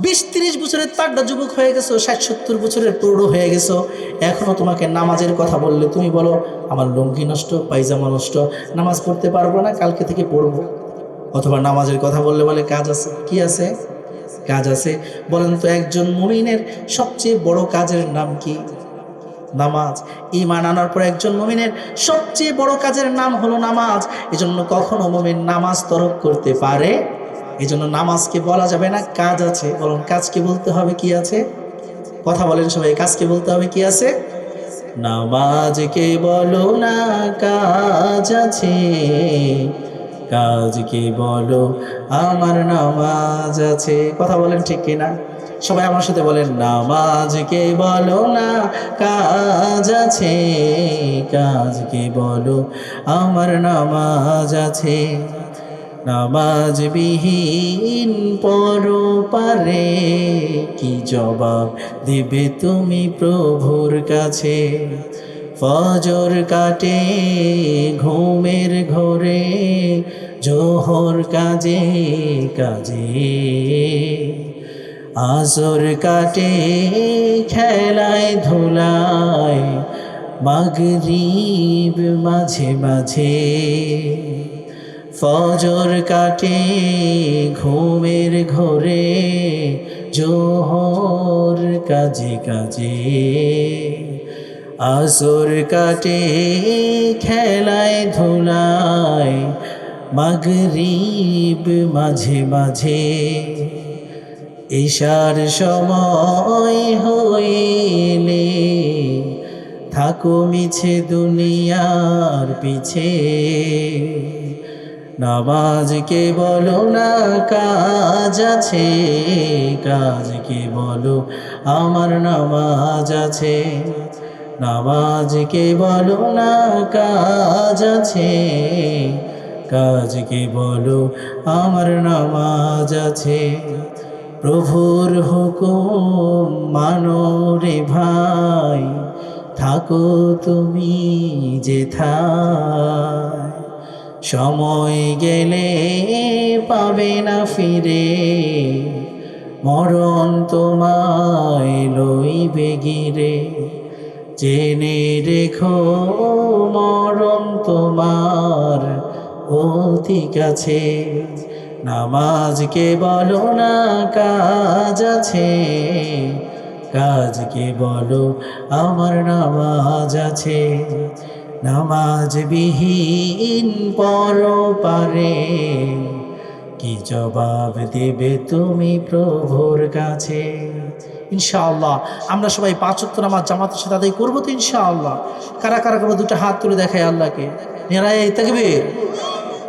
20-30 বছরের তাগড়া যুবক হয়ে গেছো, 60-70 বছরের প্রৌঢ় হয়ে গেছো, এখনও তোমাকে নামাজের কথা বললে তুমি বলো আমার লুঙ্গি নষ্ট, পায়জামা নষ্ট, নামাজ পড়তে পারবো না, কালকে থেকে পড়বো। অথবা নামাজের কথা বললে বলে কাজ আছে। কি আছে? কাজ আছে। বলেন তো একজন মুমিনের সবচেয়ে বড় কাজের নাম কি? নামাজ। ঈমান আনার পর একজন মুমিনের সবচেয়ে বড় কাজের নাম হলো নামাজ। এজন্য কখনো মুমিন নামাজ তরক করতে পারে? এজন্য নামাজকে বলা যাবে না কাজ আছে, বলুন কাজকে বলতে হবে কি আছে? কথা বলেন সবাই, কাজকে বলতে হবে কি আছে? নামাজকে বলো না কাজ আছে, কাজকে বলো আমার নামাজ আছে। কথা বলেন ঠিক কিনা? সবাই আমার সাথে বলেন, নামাজকে বলো না কাজ আছে, কাজকে বলো আমার নামাজ আছে। নামাজ বিহীন পরপারে কি জবাব দিবে তুমি প্রভুর কাছে? ফজর কাটে ঘুমের ঘোরে, জোহর কাজে কাজে, আসর কাটে খেলায় ধুলায়, মাগরিব মাঝে মাঝে। ফজর কাটে ঘুমের ঘোরে, জোহর কাজে কাজে, আসর কাটে খেলায় ধুলায়, মাগরিব মাঝে মাঝে। ইশার সময় হইলে থাকো মিছে দুনিয়ার পিছে, নামাজকে বলো না কাজ আছে, কাজকে বলো আমার নামাজ আছে। নামাজকে বলো না কাজ আছে, কাজকে বলো আমার নামাজ আছে। প্রভুর হুকুম মানো রে ভাই, থাকো তুমি যেথায়, সময় গেলে পাবে না ফিরে, মরণ তোমায় লইবে গিরে। জেনে রেখো মরণ তোমার অতি কাছে, নামাজকে বলো না কাজ আছে, কাজকে বলো আমার নামাজ আছে। নামাজ বিহীন পরপারে কি জবাব দেবে তুমি প্রভুর কাছে? ইনশাআল্লাহ আমরা সবাই 5 ওয়াক্ত নামাজ জামাতের সাথে আদায় করবো তো ইনশাআল্লাহ। কারা কারা করবো? দুটো হাত তুলে দেখায় আল্লাহকে। নারায়ে তাকবীর,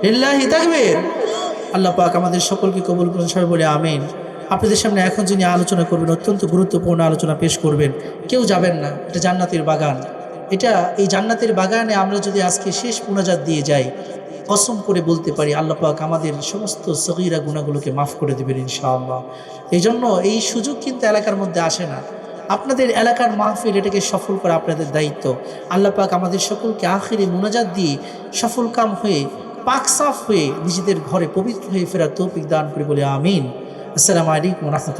লিল্লাহি তাকবীর। আল্লাহ পাক আমাদের সকলকে কবুল করুন, সবাই বলে আমিন। আপনাদের সামনে এখন যিনি আলোচনা করবেন, অত্যন্ত গুরুত্বপূর্ণ আলোচনা পেশ করবেন, কেউ যাবেন না, এটা জান্নাতের বাগান। এই জান্নাতের বাগানে আমরা যদি আজকে শেষ মুনাজাত দিয়ে যাই, কসম করে বলতে পারি আল্লাহ পাক আমাদের সমস্ত সগীরা গুনাহগুলোকে মাফ করে দেবেন ইনশাআল্লাহ। এই জন্য এই সুযোগ কিন্তু এলাকার মধ্যে আসে না। আপনাদের এলাকার মাহফিল, এটাকে সফল করা আপনাদের দায়িত্ব। আল্লাহ পাক আমাদের সকলকে আখিরি মুনাজাত দিয়ে সফল কাম হয়ে, পাক সাফ হয়ে, নিজেদের ঘরে পবিত্র হয়ে ফেরার তৌফিক দান করে বলে আমিন। আসসালামু আলাইকুম ওয়া রাহমাতুল্লাহ।